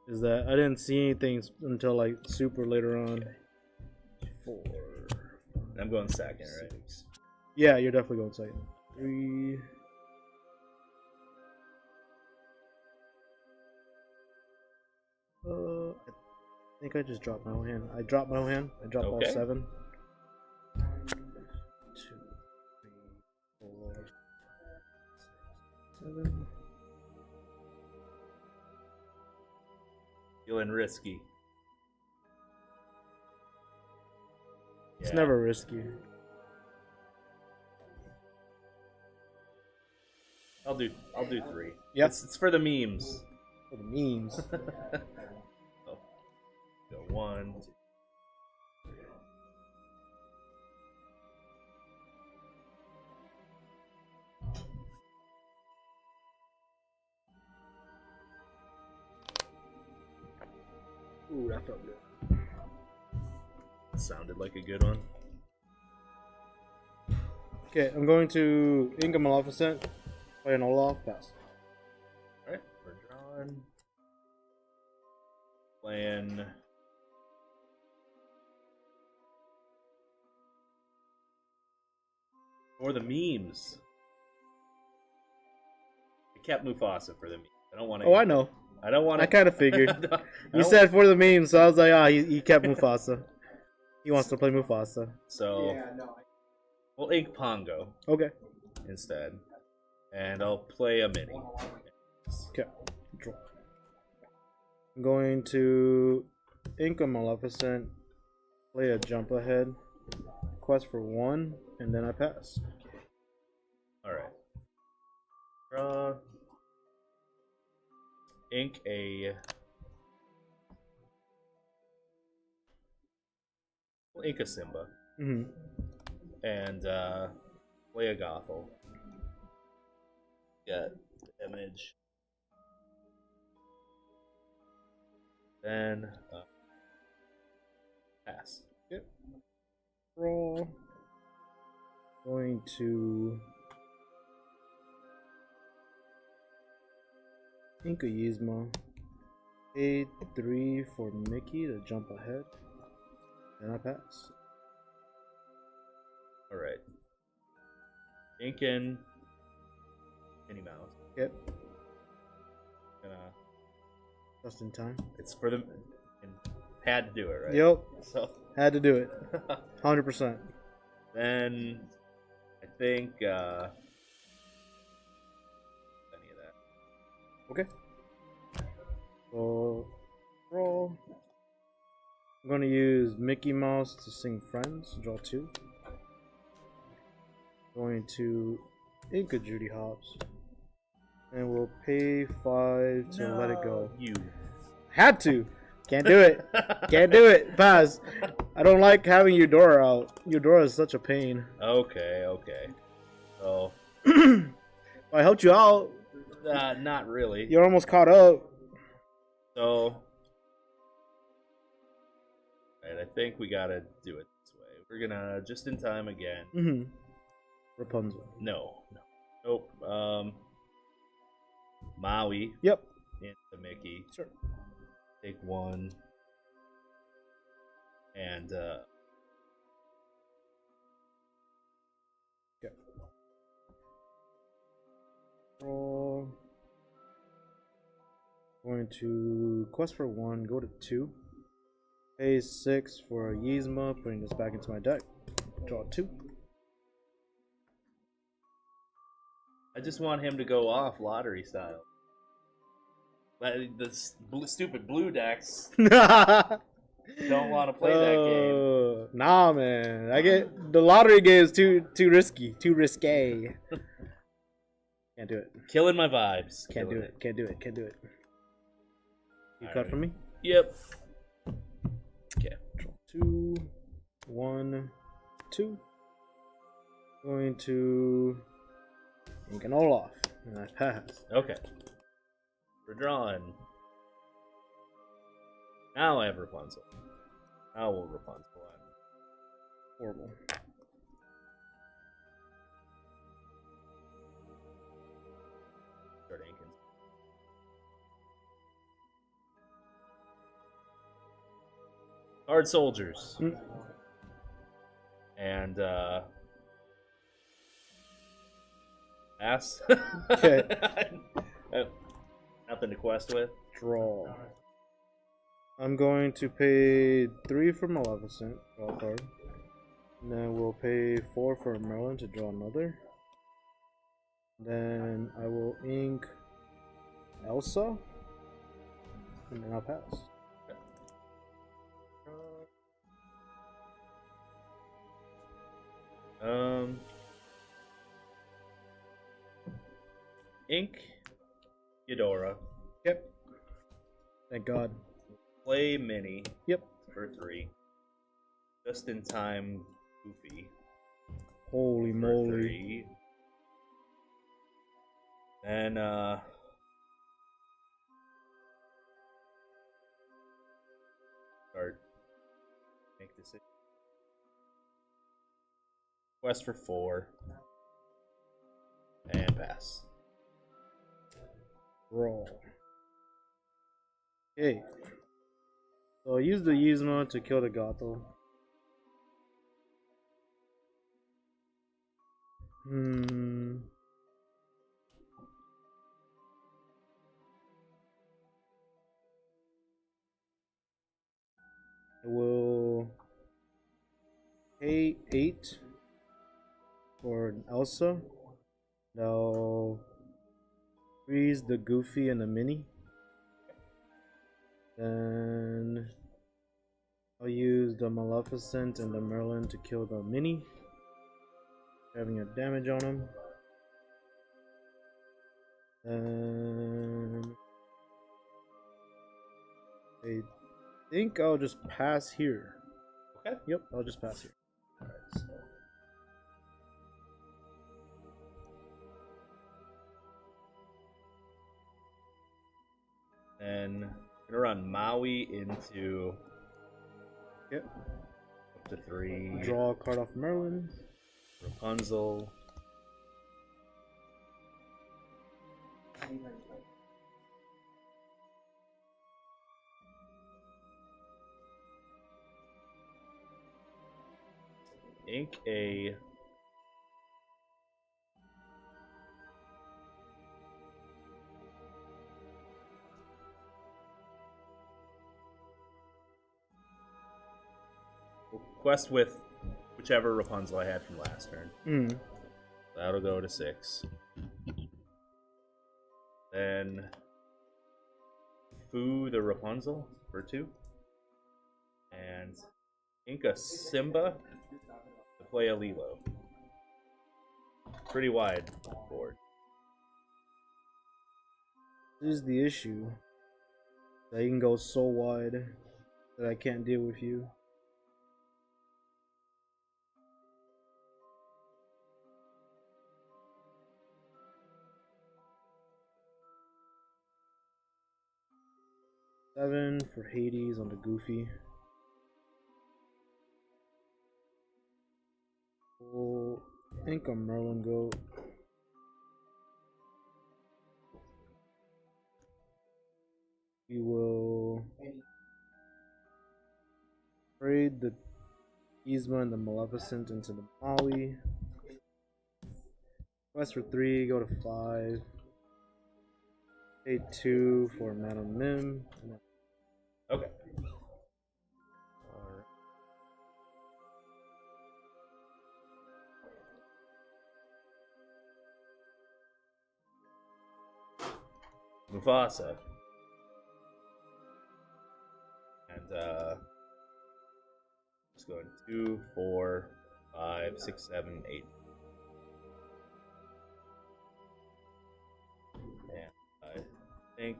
Is that I didn't see anything until like super later on. 4. I'm going second, right? Yeah, you're definitely going second. 3. I think I just dropped my own hand. I dropped my own hand. I dropped all Okay. 7. Feeling risky. It's Yeah. never risky. I'll do 3. Yep. It's for the memes. For the memes. Oh. Go 1, 2. Ooh, that felt good. Sounded like a good one. Okay, I'm going to Inca Maleficent, play an Olaf, pass. Alright, we're drawing. Playing. For the memes. I kept Mufasa for the memes. I don't want to. Oh, I know. I don't want to. I kind of figured. You said for the memes, so I was like, ah, he kept Mufasa. He wants to play Mufasa. So. We'll ink Pongo Okay. instead. And I'll play a mini. Okay. Draw. I'm going to Inca Maleficent, play a jump ahead, quest for 1, and then I pass. Alright. Draw. Ink a. We'll ink a Simba. Mm-hmm. And play a Gothel. Get the image. Then pass. Yep. Roll. Going to Inca Yzma. Pay 3 for Mickey to jump ahead. And I pass. Alright. Inking Minnie Mouse. Yep. Gonna, Just in time. it's for the. And had to do it, right? Yep. So Had to do it. 100%. then I think any of that. Okay. So roll. I'm gonna use Mickey Mouse to sing Friends. Draw 2. Going to Inca Judy Hops. And we'll pay 5 to let it go. You. Had to. Can't do it. Can't do it. Pass. I don't like having Eudora out. Eudora is such a pain. Okay. So I helped you out. not really. You're almost caught up. So right, I think we gotta do it this way. We're gonna just in time again. Mm-hmm. Rapunzel. Nope. Maui Yep. into Mickey. Sure. Take 1. And Okay. Roll. Going to quest for 1, go to 2. Pay 6 for a Yzma, putting this back into my deck. Draw 2. I just want him to go off lottery style. Stupid blue decks don't want to play that game. Nah, man. I get the lottery game is too risky, too risque. Can't do it. Killing my vibes. Can't do Killing it. Can't do it. Can't do it. You All cut right. for me? Yep. Okay. Draw 2, 1, 2. Going to ink an Olaf, and I pass. Okay. We're drawing. Now I have Rapunzel. Now we'll Rapunzel. Horrible. Start inking. Hard soldiers. Mm. And pass. Okay. Nothing to quest with. Draw. I'm going to pay 3 for Maleficent, draw a card. And then we'll pay 4 for Merlin to draw another. Then I will ink Elsa. And then I'll pass. ink Eudora. Yep. Thank God. Play Mini Yep. for 3. Just in time Goofy Holy for moly. 3. And start make decision. Quest for 4. And pass. Roll. Okay. So I use the Yzma to kill the Gato. I will pay 8 for an Elsa. Now freeze the Goofy and the Mini. Then I'll use the Maleficent and the Merlin to kill the Mini, having a damage on him. And I think I'll just pass here. Okay. Yep, I'll just pass here. Alright, so then gonna run Maui into Yep. up to 3. Draw a card off Merlin. Rapunzel. Ink a quest with whichever Rapunzel I had from last turn. That'll go to 6. Then Foo the Rapunzel for 2. And ink a Simba to play a Lilo. Pretty wide board. This is the issue. That you can go so wide that I can't deal with you. Seven for Hades on the Goofy. We'll ink a Merlin Goat. We will trade the Yzma and the Maleficent into the Maui. Quest for 3, go to 5. Pay 2 for Madam Mim. Okay. Mufasa. And just going 2, 4, 5, 6, 7, 8. And I think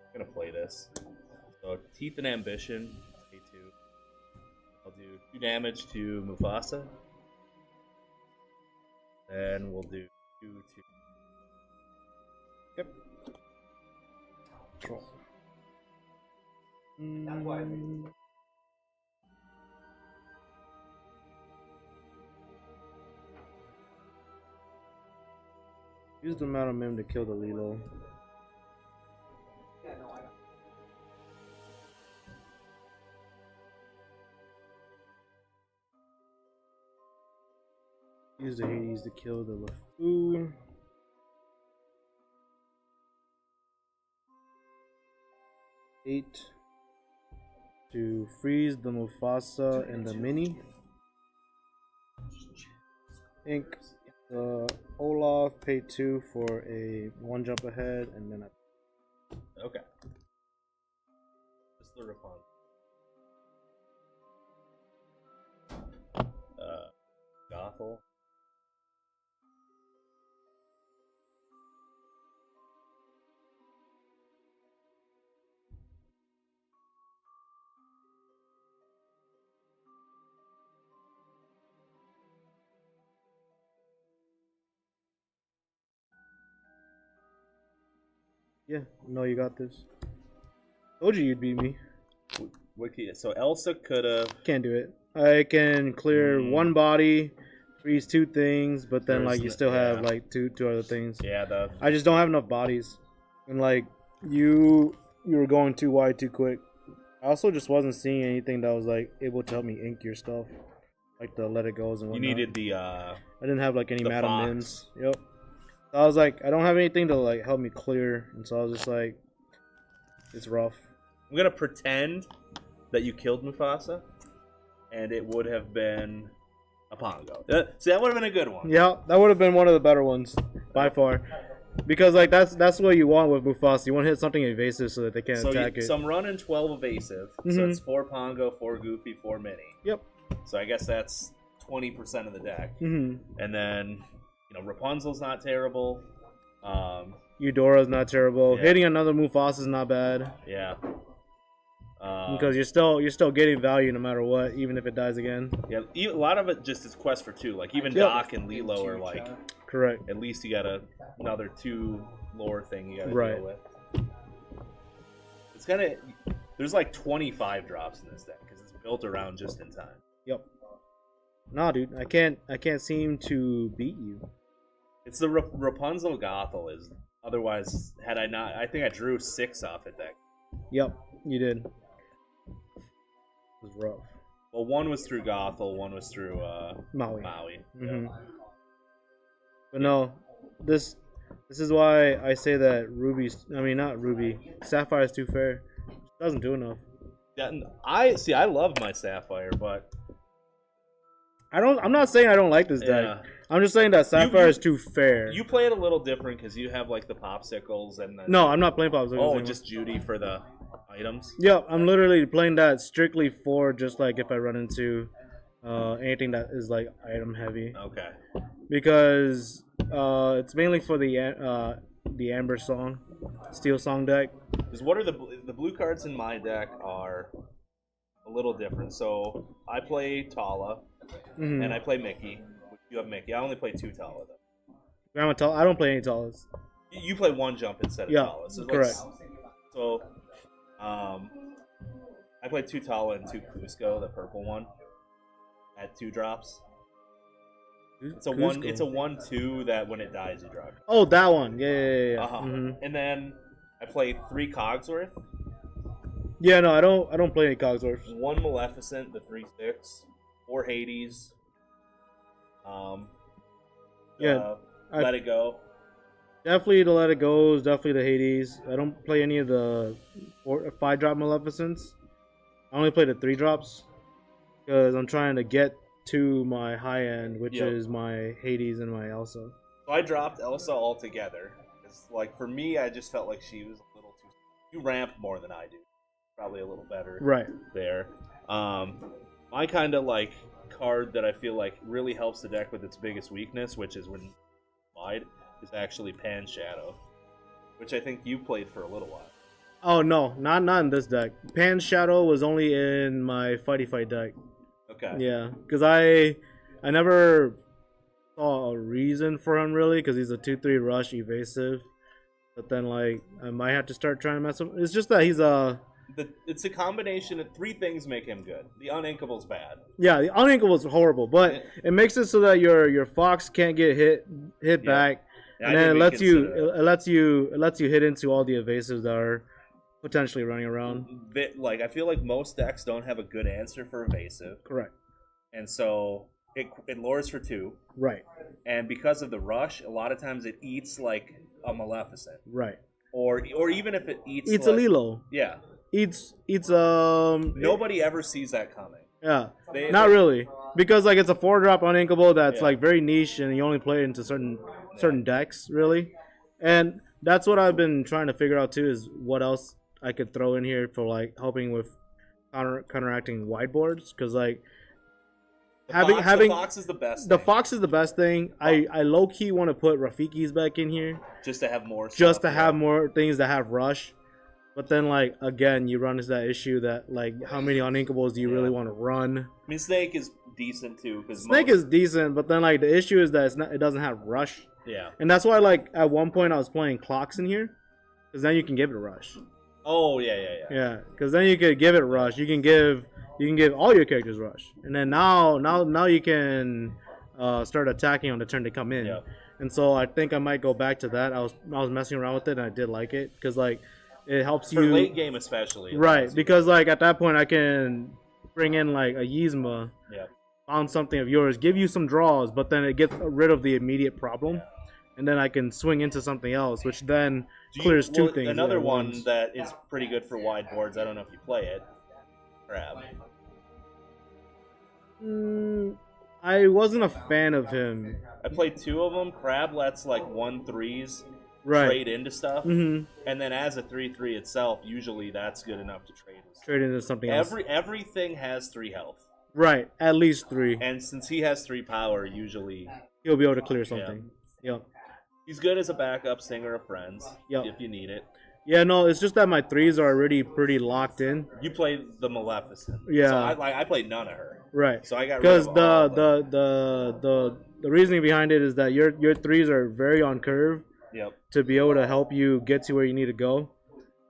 I'm gonna play this. So Teeth and Ambition, A2. I'll do 2 damage to Mufasa. Then we'll do 2 to. Yep. Draw. Use the Madam Mim to kill the Lilo. Use the Hades to kill the LeFou. Eight to freeze the Mufasa and the Mini. Ink the Olaf, pay 2 for a 1 jump ahead, and then Okay. Just the Rapunzel. Gothel. Yeah, no, you got this. Told you you'd beat me. Wiki. So Elsa could have. Can't do it. I can clear one body, freeze 2 things, but then There's like you still yeah. have like two other things. Yeah, I just don't have enough bodies, and like you were going too wide too quick. I also just wasn't seeing anything that was like able to help me ink your stuff, like the let it goes and you whatnot. needed the. I didn't have like any the Madam fox. Mims. Yep. So I was like, I don't have anything to like help me clear, and so I was just like, it's rough. I'm gonna pretend that you killed Mufasa, and it would have been a Pongo. See, that would have been a good one. Yeah, that would have been one of the better ones by far, because like that's what you want with Mufasa. You want to hit something evasive so that they can't attack it. So I'm running 12 evasive. So it's 4 Pongo, 4 Goofy, 4 Mini. Yep. So I guess that's 20% of the deck. Mm-hmm. And then, Rapunzel's not terrible. Eudora's not terrible. Yeah. Hitting another Mufasa is not bad. Yeah. Because you're still getting value no matter what, even if it dies again. Yeah, a lot of it just is quest for 2. Like even Doc and Lilo are like, correct. at least you got another 2 lore thing you got to Right. deal with. It's there's like 25 drops in this deck because it's built around just in time. Yep. Nah, dude, I can't seem to beat you. It's the Rapunzel Gothel is. Otherwise, had I not, I think I drew 6 off it deck. Yep, you did. It was rough. Well, one was through Gothel, one was through Maui. Yeah. But no, this is why I say that not Ruby, Sapphire is too fair. It doesn't do enough. Yeah, I love my Sapphire, but I'm not saying I don't like this deck. yeah. I'm just saying that Sapphire is too fair. You play it a little different because you have like the popsicles and the No, I'm not playing Popsicles. oh, anymore. just Judy for the items. Yep, I'm literally playing that strictly for just like if I run into anything that is like item heavy. Okay. Because it's mainly for the Amber Song, Steel Song deck. Because what are the blue cards in my deck are a little different. So I play Tala and I play Mickey. You have Mickey. I only play 2 Tala though. Grandma Tala. I don't play any Talas. You play 1 jump instead of Yeah, Tala. So correct. I play 2 Tala and 2 Cusco, the purple one, at 2 drops. It's a Cusco. It's a 1/2 that when it dies you draw. Oh, that one. Yeah. Uh-huh. Mm-hmm. And then I play 3 Cogsworth, Yeah, no, I don't play any Cogsworths. 1 Maleficent, the 3/6, 4 Hades. Yeah, Let It Go. Definitely the Let It Goes, definitely the Hades. I don't play any of the 5-drop Maleficents. I only play the 3 drops because I'm trying to get to my high end, which Yep. is my Hades and my Elsa. So I dropped Elsa altogether. It's like for me, I just felt like she was a little too. You ramp more than I do. Probably a little better. Right. There. My kind of like card that I feel like really helps the deck with its biggest weakness, which is when wide, is actually Pan Shadow, which I think you played for a little while. Oh no, not in this deck. Pan Shadow was only in my Fighty Fight deck. Okay. Yeah, because I never saw a reason for him really, because he's a 2/3 rush evasive. But then like I might have to start trying to mess him. It's just that he's It's a combination of 3 things make him good. The Uninkable's bad. yeah, the uninkable was horrible, but it makes it so that your fox can't get hit back, Yeah, and I then didn't it lets even you consider that. it lets you hit into all the evasives that are potentially running around. Like I feel like most decks don't have a good answer for evasive, Correct. and so it lures for 2. Right. And because of the rush, a lot of times it eats like a Maleficent, Right. or even if it eats Eats like, a Lilo. Yeah, Eats nobody ever sees that coming. Yeah. They- Not they- really, because like it's a 4-drop uninkable that's Yeah. like very niche, and you only play it into certain decks really, and that's what I've been trying to figure out too, is what else I could throw in here for like helping with counteracting whiteboards, because like having the fox is the best. the thing, fox is the best thing. I low key want to put Rafiki's back in here just to have more. just stuff, to have more things that have rush. But then, like, again, you run into that issue that, like, how many uninkables do you really want to run? I mean, Snake is decent too because Snake is decent, but then, like, the issue is that it doesn't have rush. Yeah. And that's why, like, at one point I was playing clocks in here, because then you can give it a rush. Oh yeah. Yeah, because then you could give it a rush. You can give all your characters rush, and then now you can start attacking on the turn they come in. Yeah. And so I think I might go back to that. I was messing around with it, and I did like it because, like, it helps For you late game especially. it right, allows you because like at that point I can bring in like a Yzma, Yeah. found something of yours, give you some draws, but then it gets rid of the immediate problem, and then I can swing into something else, which then clears two things. Another at one once. that is pretty good for wide boards. I don't know if you play it. Crab. I wasn't a fan of him. I played 2 of them. Crab lets like 1/3s Right. trade into stuff, Mm-hmm. and then as a 3/3 itself, usually that's good enough to trade. Trade into something else. Everything has 3 health, Right, at least 3. and since he has 3 power, usually He'll be able to clear something. Yep. he's good as a backup singer of friends. Yep. If you need it. Yeah, no, it's just that my 3s are already pretty locked in. You played the Maleficent. Yeah. So I played none of her. Right. So I got rid Because of all of them. the reasoning behind it is that your 3s are very on curve Yep. to be able to help you get to where you need to go,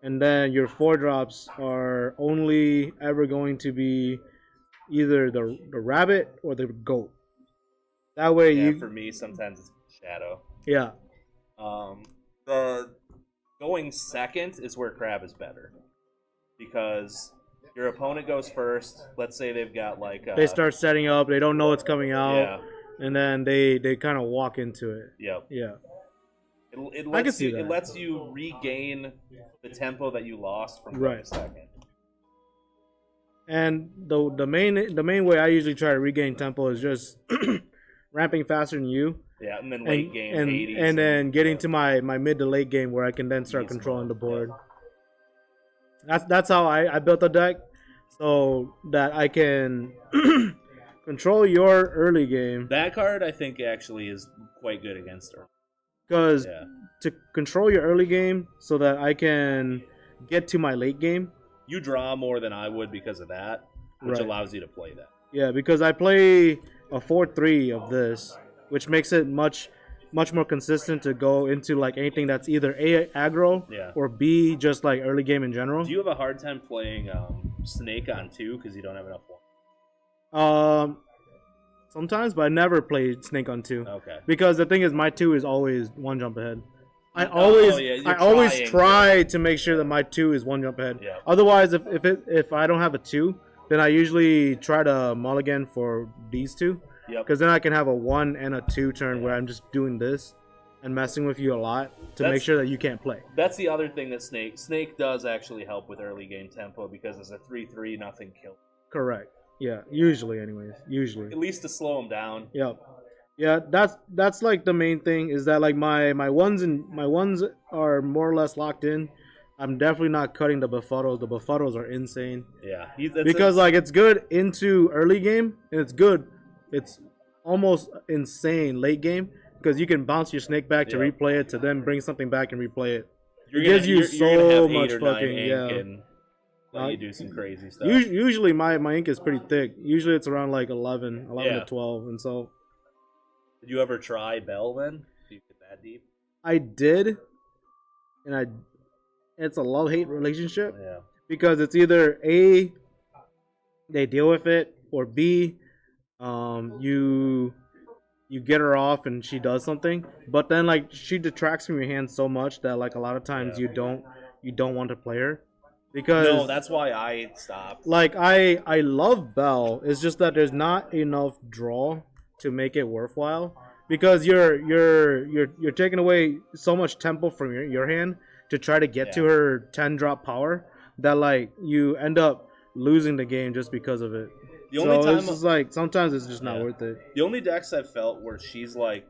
and then your 4 drops are only ever going to be either the rabbit or the goat. That way Yeah, you for me, sometimes it's Shadow. yeah The going second is where Crab is better because your opponent goes first. Let's say they've got like they start setting up, they don't know what's coming out, yeah, and then they kind of walk into it. yep. Yeah. It I can lets see you that. it lets you regain the tempo that you lost from Right. going second. And the main way I usually try to regain tempo is just ramping faster than you, Yeah, and then late game Hades and then getting to my mid to late game where I can then start Yes, controlling the yeah. board. That's how I built the deck, so that I can control your early game. that card I think actually is quite good against her. Because Yeah. to control your early game, so that I can get to my late game. You draw more than I would because of that, which Right. allows you to play that. Yeah, because I play a 4-3 of this, which makes it much more consistent to go into like anything that's either A, aggro, Yeah. or B, just like early game in general. Do you have a hard time playing Snake on 2 because you don't have enough one? Sometimes, but I never played Snake on 2. Okay. Because the thing is, my 2 is always one jump ahead. I Oh, always, yeah, you're I always trying to- try to make sure that my 2 is one jump ahead. Yeah. Otherwise, if I don't have a 2, then I usually try to mulligan for these 2. Yep. Because then I can have a 1 and a 2 turn where I'm just doing this and messing with you a lot to make That's- sure that you can't play. That's the other thing that Snake does actually help with early game tempo because it's a 3/3 nothing kill. Correct. Yeah. Usually, anyways. Usually. At least to slow him down. Yep. Yeah, that's like the main thing is that like my ones are more or less locked in. I'm definitely not cutting the befuddles. The befuddles are insane. Yeah. Because like it's good into early game and it's good. It's almost insane late game because you can bounce your snake back to Yeah. replay it to then bring something back and replay it. You're It gonna, gives you you're gonna so have much 8 or 9 fucking ink yeah. and let you do some crazy stuff. Usually my ink is pretty thick. Usually it's around like 11 Yeah. to 12, and so Did you ever try Bell then? Did you get that deep? I did, and it's a love-hate relationship Yeah. because it's either A, they deal with it, or B, you get her off and she does something, but then like she detracts from your hand so much that like a lot of times Yeah. you don't want to play her because No, that's why I stopped. like I love Belle. It's just that there's not enough draw to make it worthwhile because you're taking away so much tempo from your hand to try to get to Yeah. her 10 drop power that like you end up losing the game just because of it. The only so time it's just like sometimes it's just not Yeah. worth it. The only decks I've felt where she's like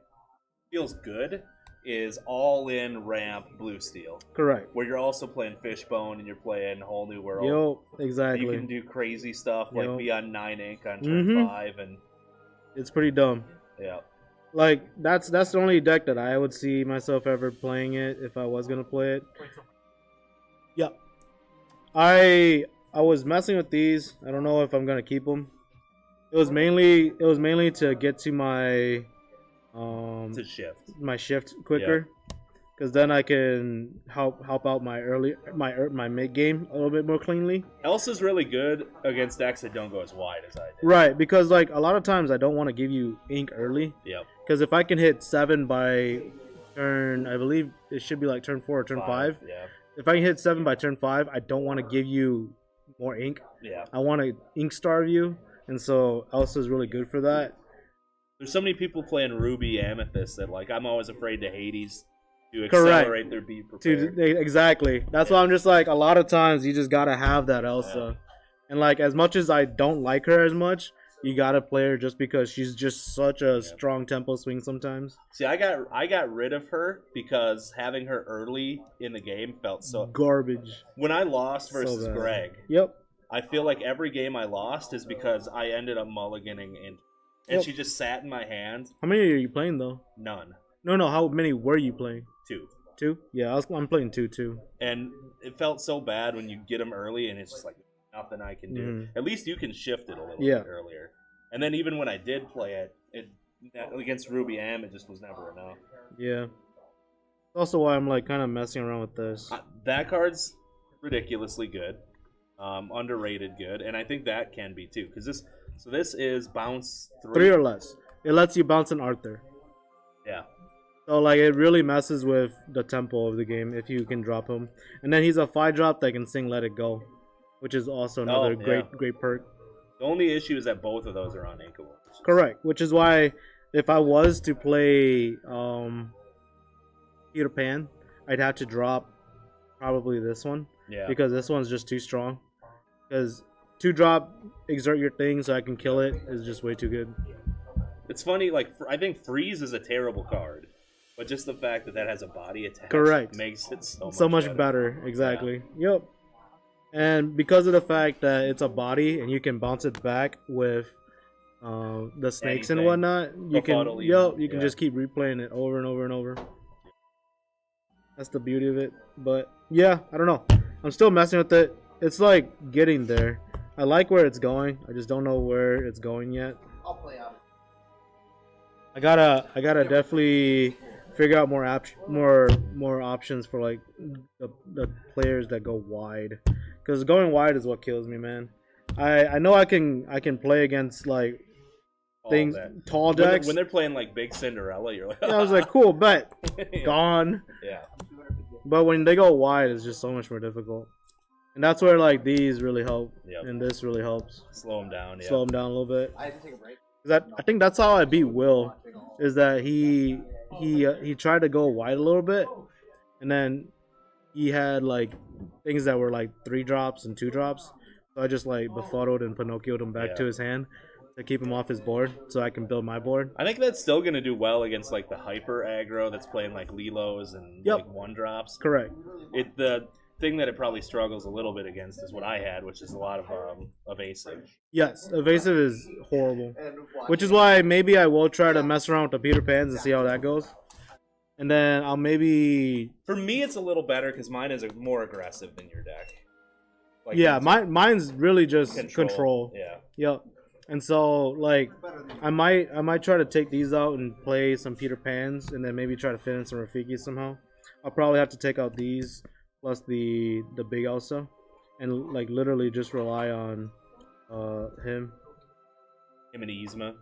feels good is all in ramp blue steel, Correct. where you're also playing Fishbone and you're playing Whole New World. Yo, You exactly. can do crazy stuff like Yo. be on 9 ink on turn Mhm. 5 and It's pretty dumb. Yeah. Like that's the only deck that I would see myself ever playing it if I was gonna play it. Yeah, I was messing with these. I don't know if I'm gonna keep them. It was mainly to get to my To shift. my shift quicker, because then I can help out my mid game a little bit more cleanly. Elsa's really good against decks that don't go as wide as I did. Right, because like a lot of times I don't want to give you ink early. Yep. Because if I can hit 7 by turn, I believe it should be like turn 4 or turn 5. Yeah. If I can hit 7 by turn 5, I don't want to give you more ink. Yeah. I want to ink starve you, and so Elsa's really good for that. There's so many people playing Ruby Amethyst that like I'm always afraid to Hades to Correct. accelerate their be prepared. Exactly. That's why I'm just like, a lot of times you just gotta have that Elsa. And like, as much as I don't like her as much, you gotta play her just because she's just such a strong tempo swing sometimes. See, I got rid of her because having her early in the game felt so garbage. When I lost versus So bad. Greg, Yep. I feel like every game I lost is because I ended up mulliganing and Yep. she just sat in my hand. How many are you playing though? None. No. How many were you playing? 2. 2? Yeah, I'm playing 2 too. And it felt so bad when you get them early and it's just like nothing I can do. Mhm. At least you can shift it a little Yeah. bit earlier. And then even when I did play it against Ruby Am, it just was never enough. Yeah. That's also why I'm like kind of messing around with this. That card's ridiculously good, underrated good, and I think that can be too. Because this is bounce 3 or less. It lets you bounce an Arthur. Yeah. So like it really messes with the tempo of the game if you can drop him. And then he's a 5-drop that can sing Let It Go, which is also another great perk. The only issue is that both of those are uninkable. Correct, which is why if I was to play Peter Pan, I'd have to drop probably this one. Yeah. Because this one's just too strong. Because 2-drop, exert your thing so I can kill it is just way too good. It's funny, like I think Freeze is a terrible card, but just the fact that has a body attack makes it so much better. Exactly. Yeah. Yep. And because of the fact that it's a body and you can bounce it back with the snakes and whatnot, you can just keep replaying it over and over and over. That's the beauty of it. But yeah, I don't know. I'm still messing with it. It's like getting there. I like where it's going. I just don't know where it's going yet. I'll play out. I gotta definitely figure out more options for like the players that go wide, because going wide is what kills me, man. I know I can play against like tall decks when they're playing like Big Cinderella. You're like, yeah, I was like, cool, bet gone. Yeah. But when they go wide, it's just so much more difficult, and that's where like these really help, and this really helps slow them down. Slow them down a little bit. I have to take a break. I think that's how I beat Will, is that he tried to go wide a little bit, and then he had like things that were like 3-drops and 2-drops. So I just like befuddled and Pinocchio'd him back to his hand to keep him off his board, so I can build my board. I think that's still gonna do well against like the hyper aggro that's playing like Lilos and like 1-drops. Correct. The thing that it probably struggles a little bit against is what I had, which is a lot of evasive. Yes, evasive is horrible. Which is why maybe I will try to mess around with the Peter Pans and see how that goes. And then I'll maybe... For me, it's a little better because mine is more aggressive than your deck. Like, yeah, mine's really just control. Yeah. Yep. And so, like, I might try to take these out and play some Peter Pans, and then maybe try to fit in some Rafiki somehow. I'll probably have to take out these plus the big Elsa, and like literally just rely on him and Yzma.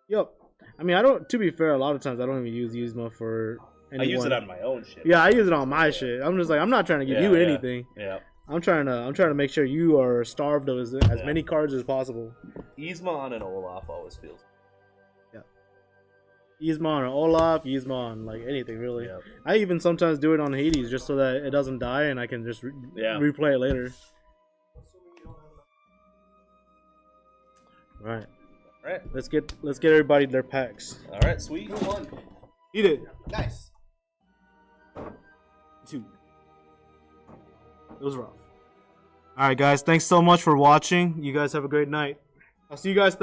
Yep. I mean, I don't. To be fair, a lot of times I don't even use Yzma for anyone. I use it on my own shit. Yeah, I use it on my shit. I'm just like, I'm not trying to give you anything. Yeah. I'm trying to make sure you are starved of as many cards as possible. Yzma on an Olaf always feels. Yzma on Olaf, Yzma on like anything really. Yep. I even sometimes do it on Hades just so that it doesn't die and I can just replay it later. All right. Let's get everybody their packs. All right, sweet. Eat it. Nice. 2. It was rough. All right, guys. Thanks so much for watching. You guys have a great night. I'll see you guys.